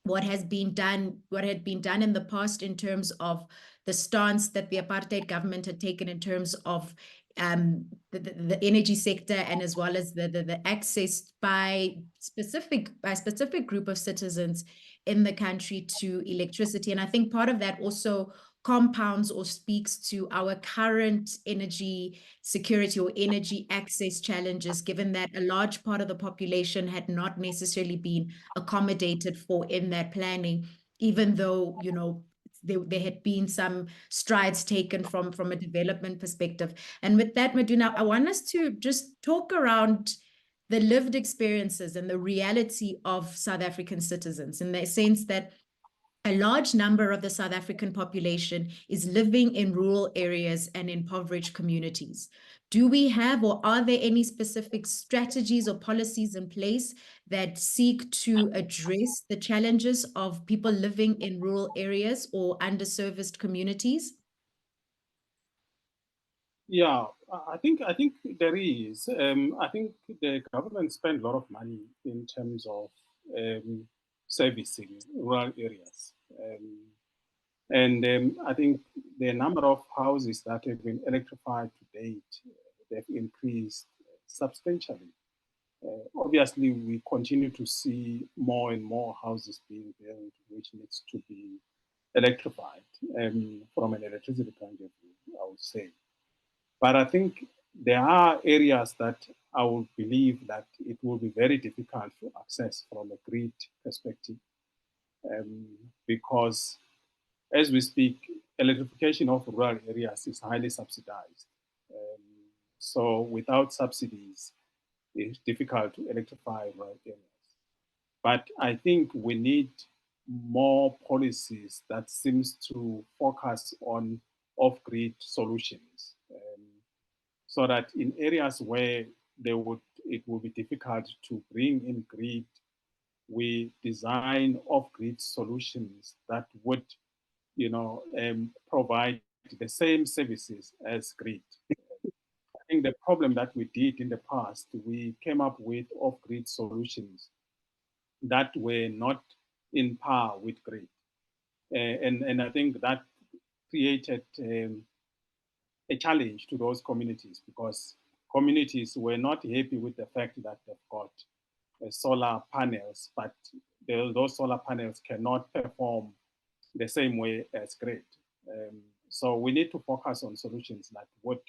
what had been done in the past in terms of the stance that the apartheid government had taken in terms of the energy sector, and as well as the access by specific group of citizens in the country to electricity. And I think part of that also compounds or speaks to our current energy security or energy access challenges, given that a large part of the population had not necessarily been accommodated for in that planning, even though, you know, there had been some strides taken from a development perspective. And with that, Maduna, I want us to just talk around the lived experiences and the reality of South African citizens, in the sense that a large number of the South African population is living in rural areas and impoverished communities. Do we have, or are there any specific strategies or policies in place that seek to address the challenges of people living in rural areas or underserviced communities? Yeah, I think there is. I think the government spent a lot of money in terms of servicing rural areas. I think the number of houses that have been electrified to date, they've increased substantially. Obviously, we continue to see more and more houses being built, which needs to be electrified from an electricity point of view, I would say. But I think there are areas that I would believe that it will be very difficult to access from a grid perspective, because as we speak, electrification of rural areas is highly subsidized. So without subsidies, it's difficult to electrify rural areas. But I think we need more policies that seems to focus on off-grid solutions, so that in areas where it would be difficult to bring in grid, we design off-grid solutions that would, provide the same services as grid. I think the problem that we did in the past, we came up with off-grid solutions that were not in par with grid. And I think that created a challenge to those communities, because communities were not happy with the fact that they've got solar panels, but those solar panels cannot perform the same way as grid. So we need to focus on solutions that would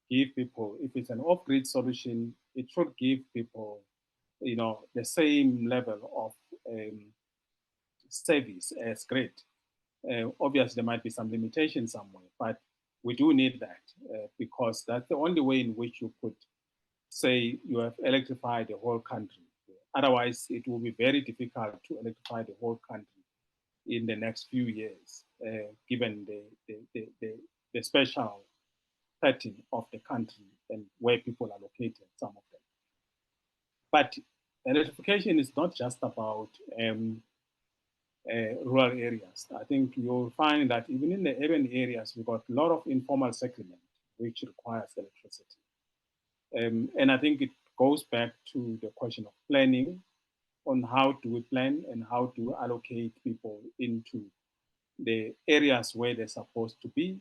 give people, if it's an off-grid solution, it should give people, the same level of service as grid. Obviously, there might be some limitations somewhere, but we do need that because that's the only way in which you could say you have electrified the whole country. Otherwise, it will be very difficult to electrify the whole country in the next few years, given the special setting of the country and where people are located, some of them. But electrification is not just about rural areas. I think you'll find that even in the urban areas, we've got a lot of informal settlement, which requires electricity. And I think it goes back to the question of planning, on how do we plan and how do we allocate people into the areas where they're supposed to be,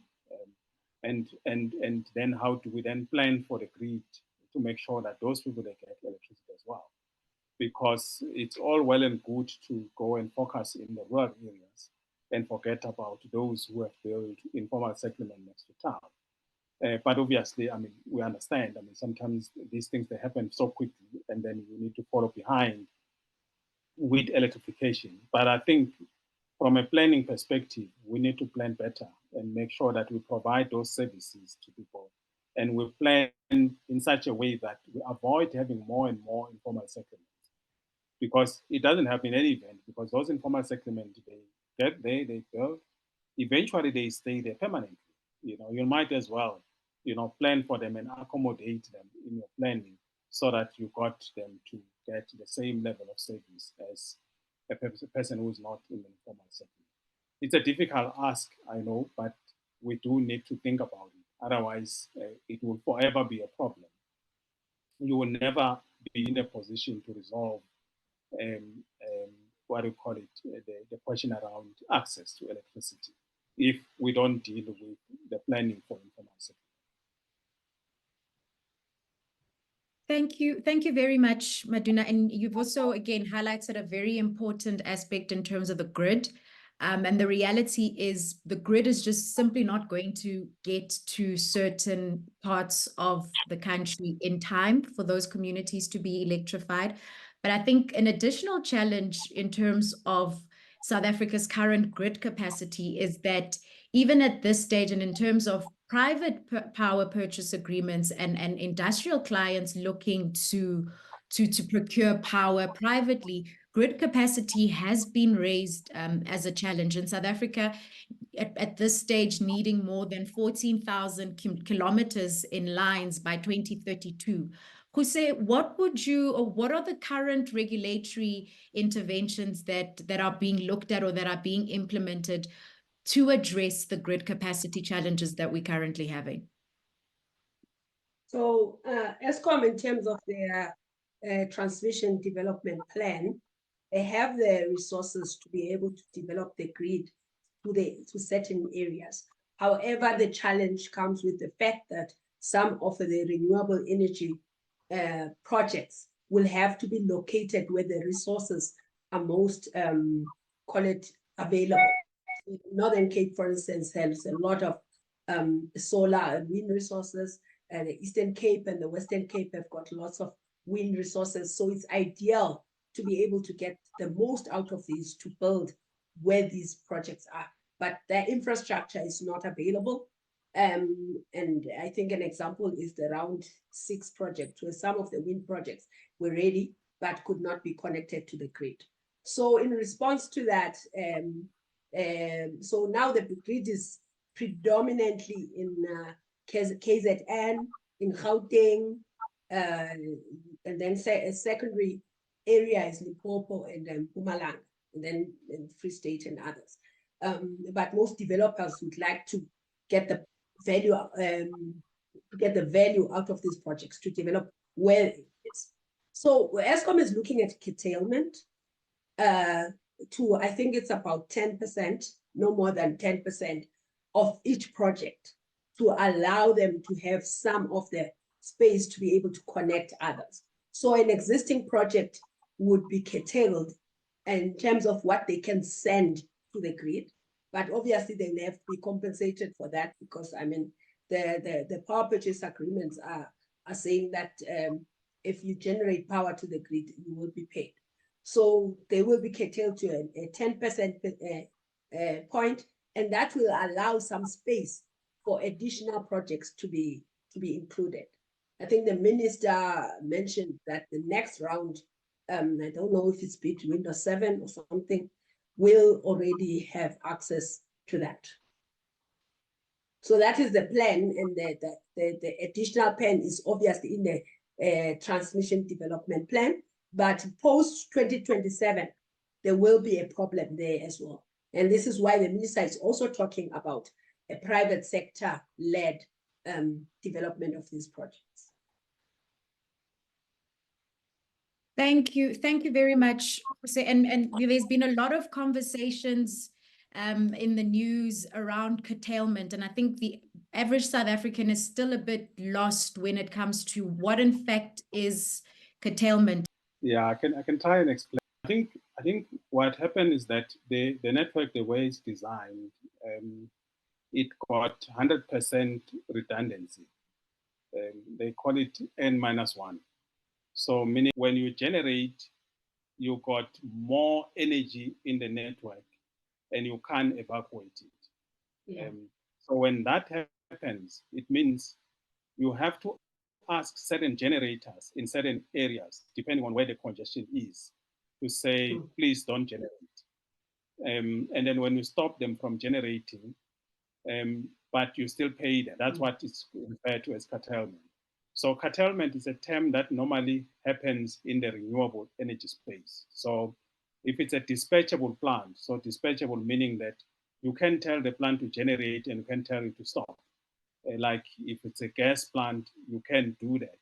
and then how do we then plan for the grid to make sure that those people they get electricity as well. Because it's all well and good to go and focus in the rural areas and forget about those who have built informal settlement next to town. But obviously, I mean, we understand. I mean, sometimes these things, they happen so quickly, and then you need to follow behind with electrification. But I think from a planning perspective, we need to plan better and make sure that we provide those services to people. And we plan in such a way that we avoid having more and more informal settlements. Because it doesn't happen in any event, because those informal settlements, they get there, they build, eventually they stay there permanently, you might as well, plan for them and accommodate them in your planning so that you got them to get the same level of service as a person who is not in the informal sector. It's a difficult ask, I know, but we do need to think about it. Otherwise, it will forever be a problem. You will never be in a position to resolve what do you call it, the question around access to electricity if we don't deal with the planning for informal sector. Thank you. Thank you very much, Maduna. And you've also, again, highlighted a very important aspect in terms of the grid. And the reality is the grid is just simply not going to get to certain parts of the country in time for those communities to be electrified. But I think an additional challenge in terms of South Africa's current grid capacity is that even at this stage, and in terms of private power purchase agreements and industrial clients looking to procure power privately, grid capacity has been raised as a challenge in South Africa at this stage, needing more than 14,000 kilometers in lines by 2032. Kuse, what are the current regulatory interventions that are being looked at or that are being implemented to address the grid capacity challenges that we're currently having? So Eskom, in terms of their transmission development plan, they have the resources to be able to develop the grid to certain areas. However, the challenge comes with the fact that some of the renewable energy projects will have to be located where the resources are most, call it, available. Northern Cape, for instance, has a lot of solar and wind resources, and the Eastern Cape and the Western Cape have got lots of wind resources. So it's ideal to be able to get the most out of these to build where these projects are. But their infrastructure is not available. And I think an example is the Round 6 project, where some of the wind projects were ready, but could not be connected to the grid. So in response to that, so now the grid is predominantly in KZN, in Gauteng, and then a secondary area is Limpopo and then Mpumalanga, and then in Free State and others. But most developers would like to get the value out of these projects to develop where it is. So Eskom is looking at curtailment to, I think it's about 10%, no more than 10% of each project, to allow them to have some of the space to be able to connect others. So an existing project would be curtailed in terms of what they can send to the grid, but obviously they will have to be compensated for that, because I mean the power purchase agreements are saying that if you generate power to the grid, you will be paid. So they will be curtailed to a 10% point, and that will allow some space for additional projects to be included. I think the minister mentioned that the next round, I don't know if it's between the 7 or something, will already have access to that. So that is the plan, and the additional plan is obviously in the transmission development plan, but post 2027, there will be a problem there as well. And this is why the minister is also talking about a private sector-led development of these projects. Thank you. Thank you very much. And there's been a lot of conversations in the news around curtailment. And I think the average South African is still a bit lost when it comes to what in fact is curtailment. Yeah, I can try and explain. I think what happened is that the network, the way it's designed, it got 100% redundancy. They call it N-1. So meaning when you generate, you got more energy in the network and you can't evacuate it. Yeah. So when that happens, it means you have to ask certain generators in certain areas, depending on where the congestion is, to say, please don't generate. And then when you stop them from generating, but you still pay them. That's what is referred to as curtailment. So curtailment is a term that normally happens in the renewable energy space. So if it's a dispatchable plant, so dispatchable meaning that you can tell the plant to generate and you can tell it to stop. Like if it's a gas plant, you can do that.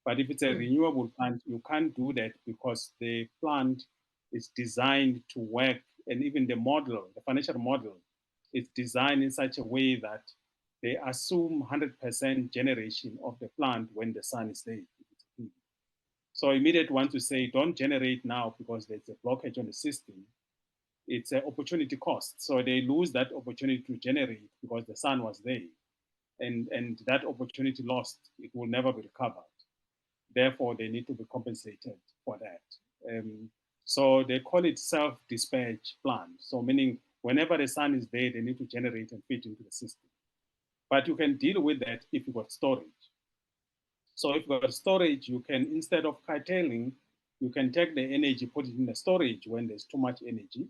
But if it's a renewable plant, you can't do that because the plant is designed to work, and even the model, the financial model, is designed in such a way that they assume 100% generation of the plant when the sun is there. So immediately want to say, don't generate now because there's a blockage on the system. It's an opportunity cost. So they lose that opportunity to generate because the sun was there. And that opportunity lost, it will never be recovered. Therefore, they need to be compensated for that. So they call it self-dispatch plant. So meaning whenever the sun is there, they need to generate and feed into the system. But you can deal with that if you've got storage. So if you've got storage, you can, instead of curtailing, you can take the energy, put it in the storage when there's too much energy,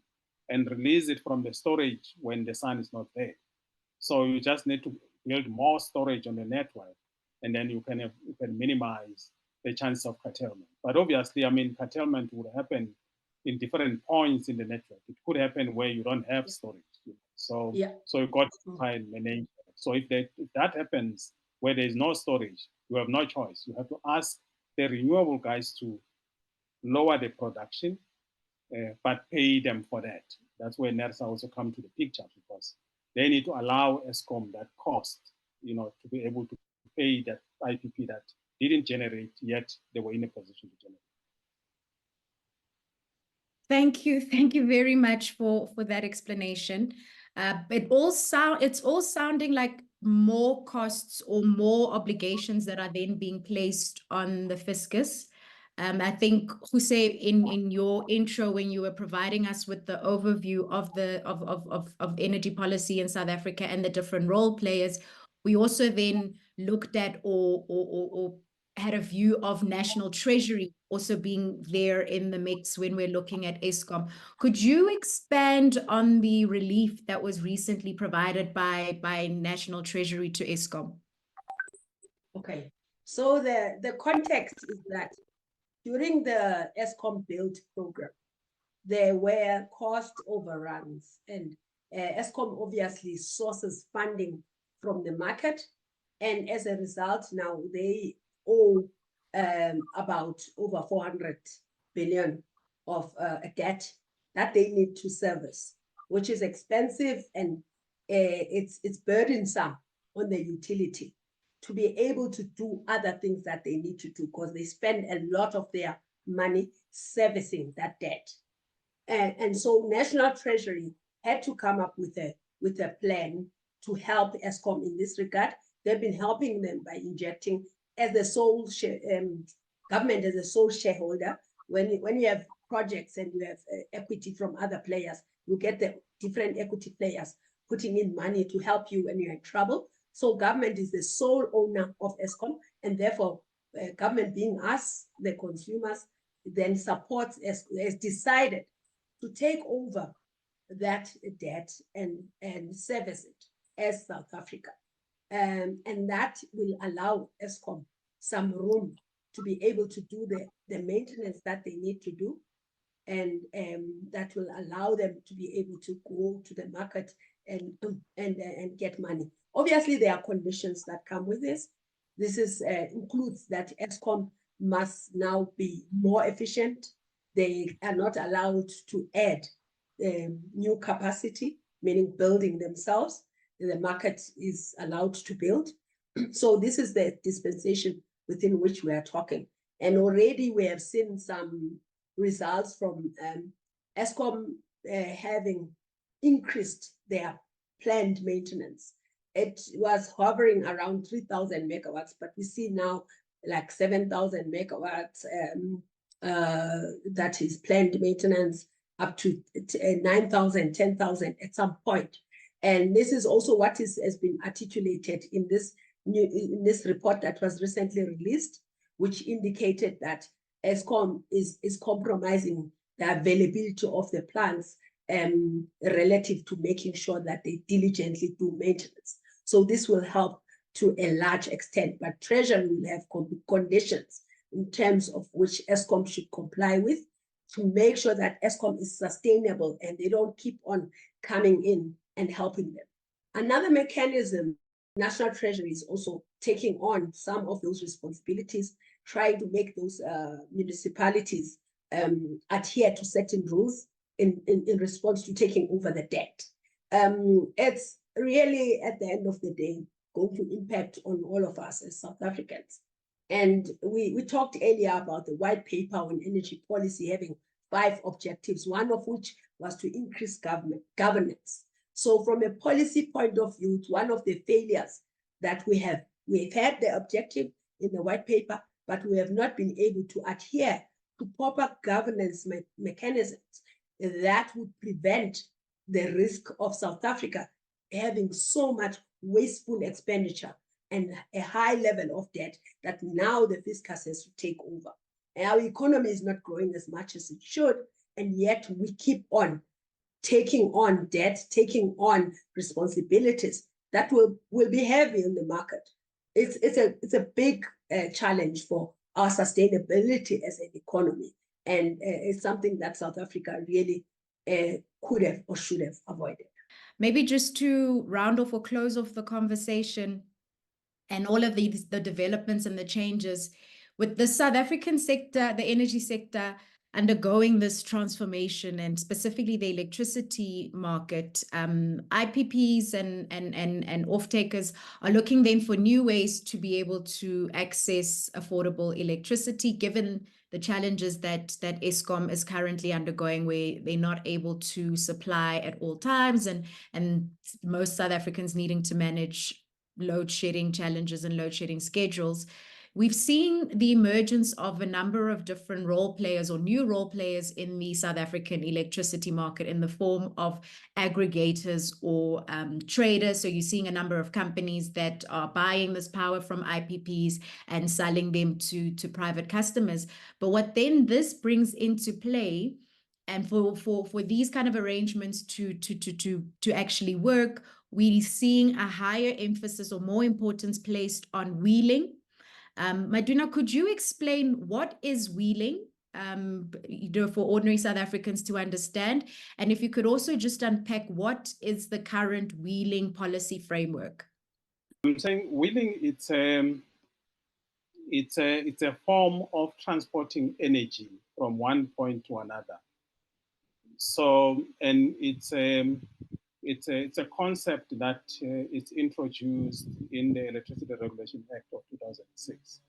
and release it from the storage when the sun is not there. So you just need to build more storage on the network, and then you can minimize the chance of curtailment. But obviously, I mean, curtailment would happen in different points in the network. It could happen where you don't have storage. So you've got to try and manage that. So if that happens where there is no storage, you have no choice. You have to ask the renewable guys to lower the production, but pay them for that. That's where NERSA also come to the picture, because they need to allow Eskom that cost, to be able to pay that IPP that didn't generate, yet they were in a position to generate. Thank you very much for that explanation. It's all sounding like more costs or more obligations that are then being placed on the fiscus. I think, Ruse, in your intro, when you were providing us with the overview of energy policy in South Africa and the different role players, we also then looked at or had a view of National Treasury also being there in the mix when we're looking at Eskom. Could you expand on the relief that was recently provided by National Treasury to Eskom? Okay, so the context is that during the Eskom Build program, there were cost overruns, and Eskom obviously sources funding from the market, and as a result, now they owe about over 400 billion of a debt that they need to service, which is expensive, and it's burdensome on the utility to be able to do other things that they need to do, because they spend a lot of their money servicing that debt. And so National Treasury had to come up with a plan to help Eskom in this regard. They've been helping them by injecting as the sole government as a sole shareholder. When you have projects and you have equity from other players, you get the different equity players putting in money to help you when you're in trouble. So government is the sole owner of Eskom, and therefore government, being us, the consumers, then supports, has decided to take over that debt and service it as South Africa. And that will allow Eskom some room to be able to do the maintenance that they need to do, and that will allow them to be able to go to the market and get money. Obviously, there are conditions that come with this. This includes that Eskom must now be more efficient. They are not allowed to add new capacity, meaning building themselves. The market is allowed to build. So this is the dispensation within which we are talking. And already we have seen some results from Eskom having increased their planned maintenance. It was hovering around 3,000 megawatts, but we see now like 7,000 megawatts that is planned maintenance, up to 9,000, 10,000 at some point. And this is also what has been articulated in this report that was recently released, which indicated that Eskom is compromising the availability of the plants relative to making sure that they diligently do maintenance. So this will help to a large extent, but Treasury will have conditions in terms of which Eskom should comply with to make sure that Eskom is sustainable and they don't keep on coming in and helping them. Another mechanism, National Treasury is also taking on some of those responsibilities, trying to make those municipalities adhere to certain rules in response to taking over the debt. It's really, at the end of the day, going to impact on all of us as South Africans. And we talked earlier about the white paper on energy policy having 5 objectives, one of which was to increase governance. So from a policy point of view, it's one of the failures that we have. We've had the objective in the white paper, but we have not been able to adhere to proper governance mechanisms that would prevent the risk of South Africa having so much wasteful expenditure and a high level of debt that now the fiscus has to take over. Our economy is not growing as much as it should, and yet we keep on taking on debt, taking on responsibilities that will be heavy on the market. It's a big challenge for our sustainability as an economy, and it's something that South Africa really could have or should have avoided. Maybe just to round off or close off the conversation and all of the developments and the changes with the South African sector, the energy sector, undergoing this transformation, and specifically the electricity market, IPPs and off-takers are looking then for new ways to be able to access affordable electricity, given the challenges that Eskom is currently undergoing, where they're not able to supply at all times, and most South Africans needing to manage load shedding challenges and load shedding schedules. We've seen the emergence of a number of different role players or new role players in the South African electricity market in the form of aggregators or traders. So you're seeing a number of companies that are buying this power from IPPs and selling them to private customers. But what then this brings into play, and for these kind of arrangements to actually work, we're seeing a higher emphasis or more importance placed on wheeling. Maduna, could you explain what is wheeling, for ordinary South Africans to understand? And if you could also just unpack what is the current wheeling policy framework? I'm saying wheeling, it's a form of transporting energy from one point to another. So, and it's a concept that is introduced in the Electricity Regulation Act of 2006.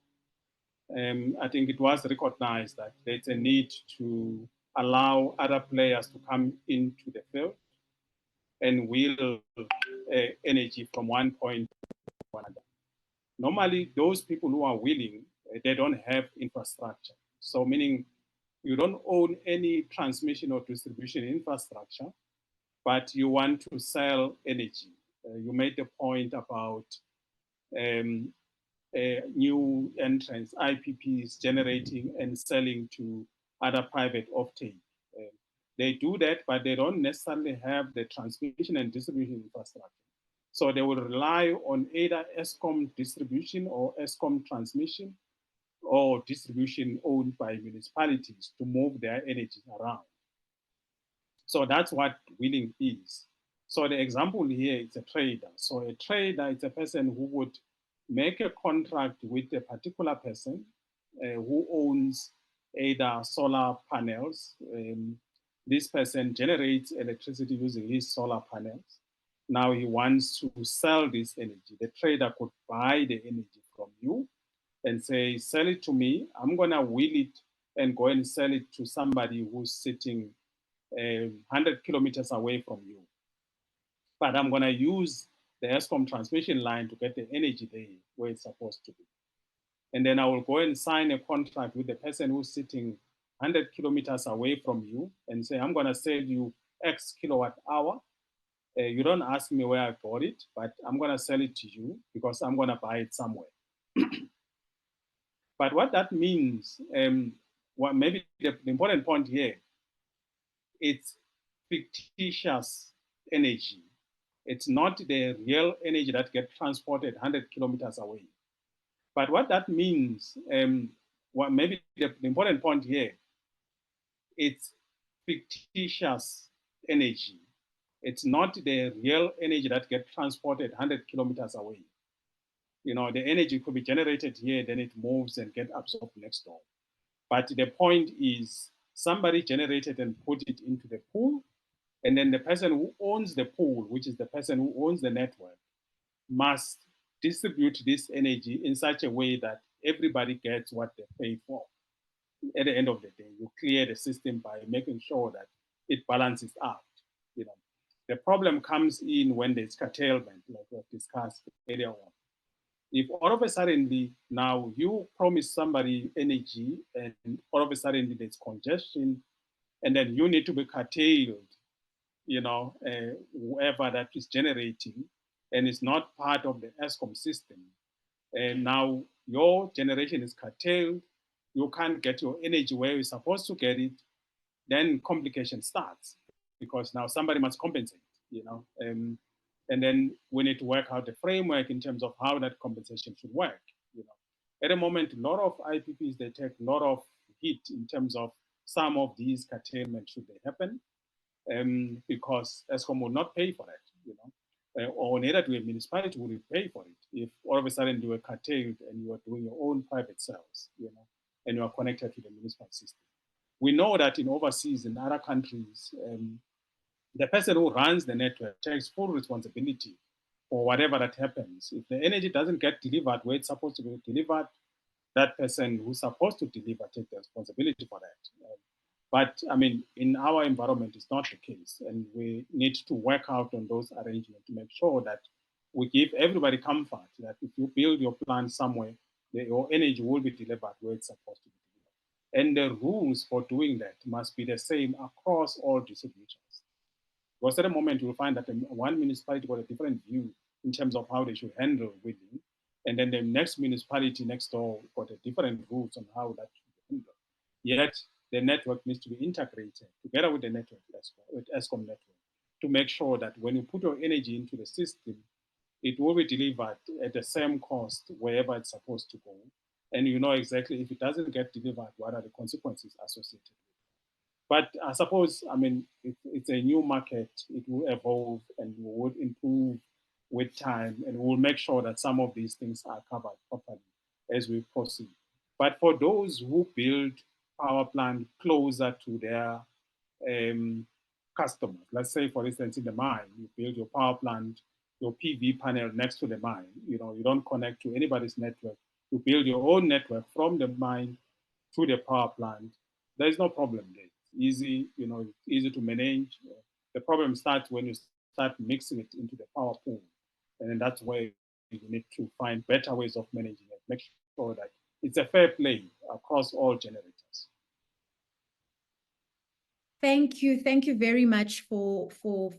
I think it was recognized that there's a need to allow other players to come into the field and wheel energy from one point to another. Normally, those people who are wheeling, they don't have infrastructure. So meaning you don't own any transmission or distribution infrastructure, but you want to sell energy. You made the point about new entrants, IPPs generating and selling to other private offtake. They do that, but they don't necessarily have the transmission and distribution infrastructure. So they will rely on either Eskom distribution or Eskom transmission or distribution owned by municipalities to move their energy around. So that's what wheeling is. So the example here is a trader. So a trader is a person who would make a contract with a particular person who owns either solar panels. This person generates electricity using his solar panels. Now he wants to sell this energy. The trader could buy the energy from you and say, sell it to me. I'm gonna wheel it and go and sell it to somebody who's sitting 100 kilometers away from you. But I'm gonna use the Eskom transmission line to get the energy there where it's supposed to be. And then I will go and sign a contract with the person who's sitting 100 kilometers away from you and say, I'm gonna sell you X kilowatt hour. You don't ask me where I bought it, but I'm gonna sell it to you because I'm gonna buy it somewhere. But what that means, what maybe the important point here, it's fictitious energy. It's not the real energy that gets transported 100 kilometers away. But what that means, maybe the important point here, it's fictitious energy. It's not the real energy that gets transported 100 kilometers away. The energy could be generated here, then it moves and gets absorbed next door. But the point is, somebody generated and put it into the pool, and then the person who owns the pool, which is the person who owns the network, must distribute this energy in such a way that everybody gets what they pay for. At the end of the day, you clear the system by making sure that it balances out. The problem comes in when there's curtailment, like we've discussed earlier on. If all of a sudden now you promise somebody energy and all of a sudden there's congestion and then you need to be curtailed, whoever that is generating and it's not part of the ESCOM system, and now your generation is curtailed, you can't get your energy where you're supposed to get it, then complication starts because now somebody must compensate, and then we need to work out the framework in terms of how that compensation should work. At the moment, a lot of IPPs, they take a lot of hit in terms of some of these curtailments should they happen, because ESCOM will not pay for that, or neither do a municipality will pay for it. If all of a sudden you were curtailed and you are doing your own private cells, and you are connected to the municipal system. We know that in overseas, in other countries, the person who runs the network takes full responsibility for whatever that happens. If the energy doesn't get delivered where it's supposed to be delivered, that person who's supposed to deliver takes the responsibility for that. But I mean, in our environment, it's not the case. And we need to work out on those arrangements to make sure that we give everybody comfort that if you build your plant somewhere, your energy will be delivered where it's supposed to be delivered. And the rules for doing that must be the same across all distributors. Because at the moment, you'll find that one municipality got a different view in terms of how they should handle wheeling. And then the next municipality next door got a different rules on how that should be handled. Yet, the network needs to be integrated together with the network, with ESCOM network, to make sure that when you put your energy into the system, it will be delivered at the same cost wherever it's supposed to go. And you know exactly if it doesn't get delivered, what are the consequences associated with it. But I suppose, I mean, it's a new market. It will evolve and we will improve with time, and we'll make sure that some of these things are covered properly as we proceed. But for those who build power plant closer to their customers, let's say, for instance, in the mine, you build your power plant, your PV panel next to the mine. You don't connect to anybody's network. You build your own network from the mine to the power plant. There is no problem there. Easy, easy to manage. The problem starts when you start mixing it into the power pool. And then that's where you need to find better ways of managing it. Make sure that it's a fair play across all generators. Thank you. Thank you very much for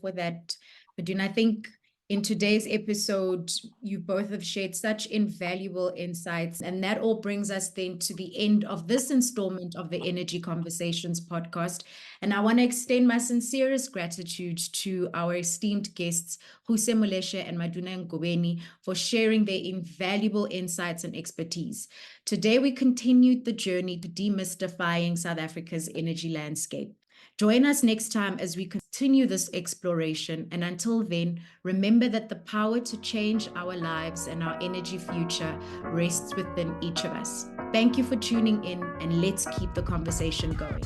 that, Maduna. I think in today's episode, you both have shared such invaluable insights. And that all brings us then to the end of this installment of the Energy Conversations podcast. And I want to extend my sincerest gratitude to our esteemed guests, Ruse, Moleshe, and Maduna Ngobeni, for sharing their invaluable insights and expertise. Today, we continued the journey to demystifying South Africa's energy landscape. Join us next time as we continue this exploration. And until then, remember that the power to change our lives and our energy future rests within each of us. Thank you for tuning in, and let's keep the conversation going.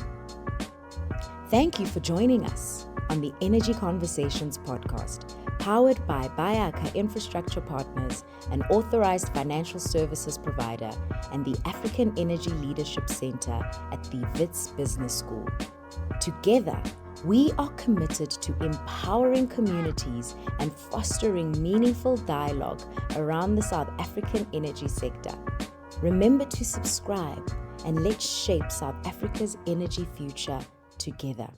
Thank you for joining us on the Energy Conversations podcast, powered by Bayaka Infrastructure Partners, an authorized financial services provider, and the African Energy Leadership Center at the Wits Business School. Together, we are committed to empowering communities and fostering meaningful dialogue around the South African energy sector. Remember to subscribe, and let's shape South Africa's energy future together.